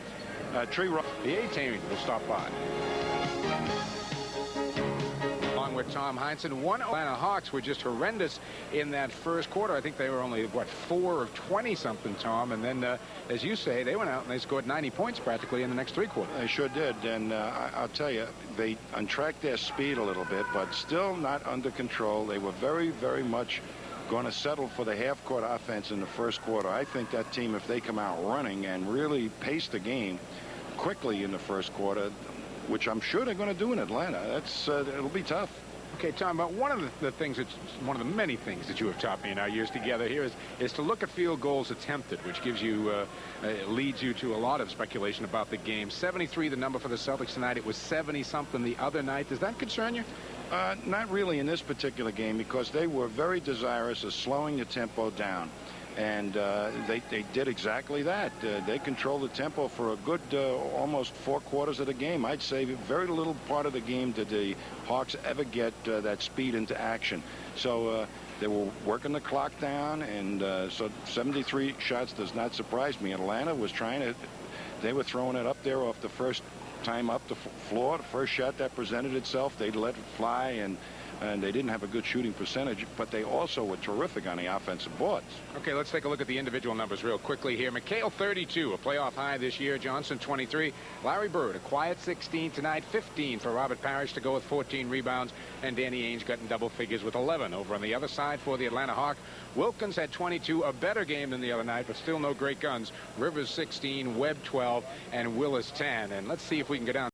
A-team will stop by. With Tom Heinsohn. Atlanta Hawks were just horrendous in that first quarter. I think they were only, what, 4 of 20-something, Tom. And then, as you say, they went out and they scored 90 points practically in the next 3 quarters. They sure did. And I'll tell you, they untracked their speed a little bit, but still not under control. They were very, very much going to settle for the half-court offense in the first quarter. I think that team, if they come out running and really pace the game quickly in the first quarter, which I'm sure they're going to do in Atlanta, it'll be tough. Okay, Tom, but one of the things one of the many things that you have taught me in our years together here is to look at field goals attempted, which gives you leads you to a lot of speculation about the game. 73 the number for the Celtics tonight. It was 70-something the other night. Does that concern you? Not really in this particular game, because they were very desirous of slowing the tempo down. And they did exactly that. They controlled the tempo for a good almost 4 quarters of the game. I'd say very little part of the game did the Hawks ever get that speed into action. So they were working the clock down, and so 73 shots does not surprise me. Atlanta was they were throwing it up there off the first time up the floor. The first shot that presented itself, they'd let it fly, and they didn't have a good shooting percentage, but they also were terrific on the offensive boards. Okay, let's take a look at the individual numbers real quickly here. McHale, 32, a playoff high this year. Johnson, 23. Larry Bird, a quiet 16 tonight. 15 for Robert Parrish to go with 14 rebounds. And Danny Ainge got in double figures with 11. Over on the other side for the Atlanta Hawks, Wilkins had 22, a better game than the other night, but still no great guns. Rivers, 16, Webb, 12, and Willis, 10. And let's see if we can go down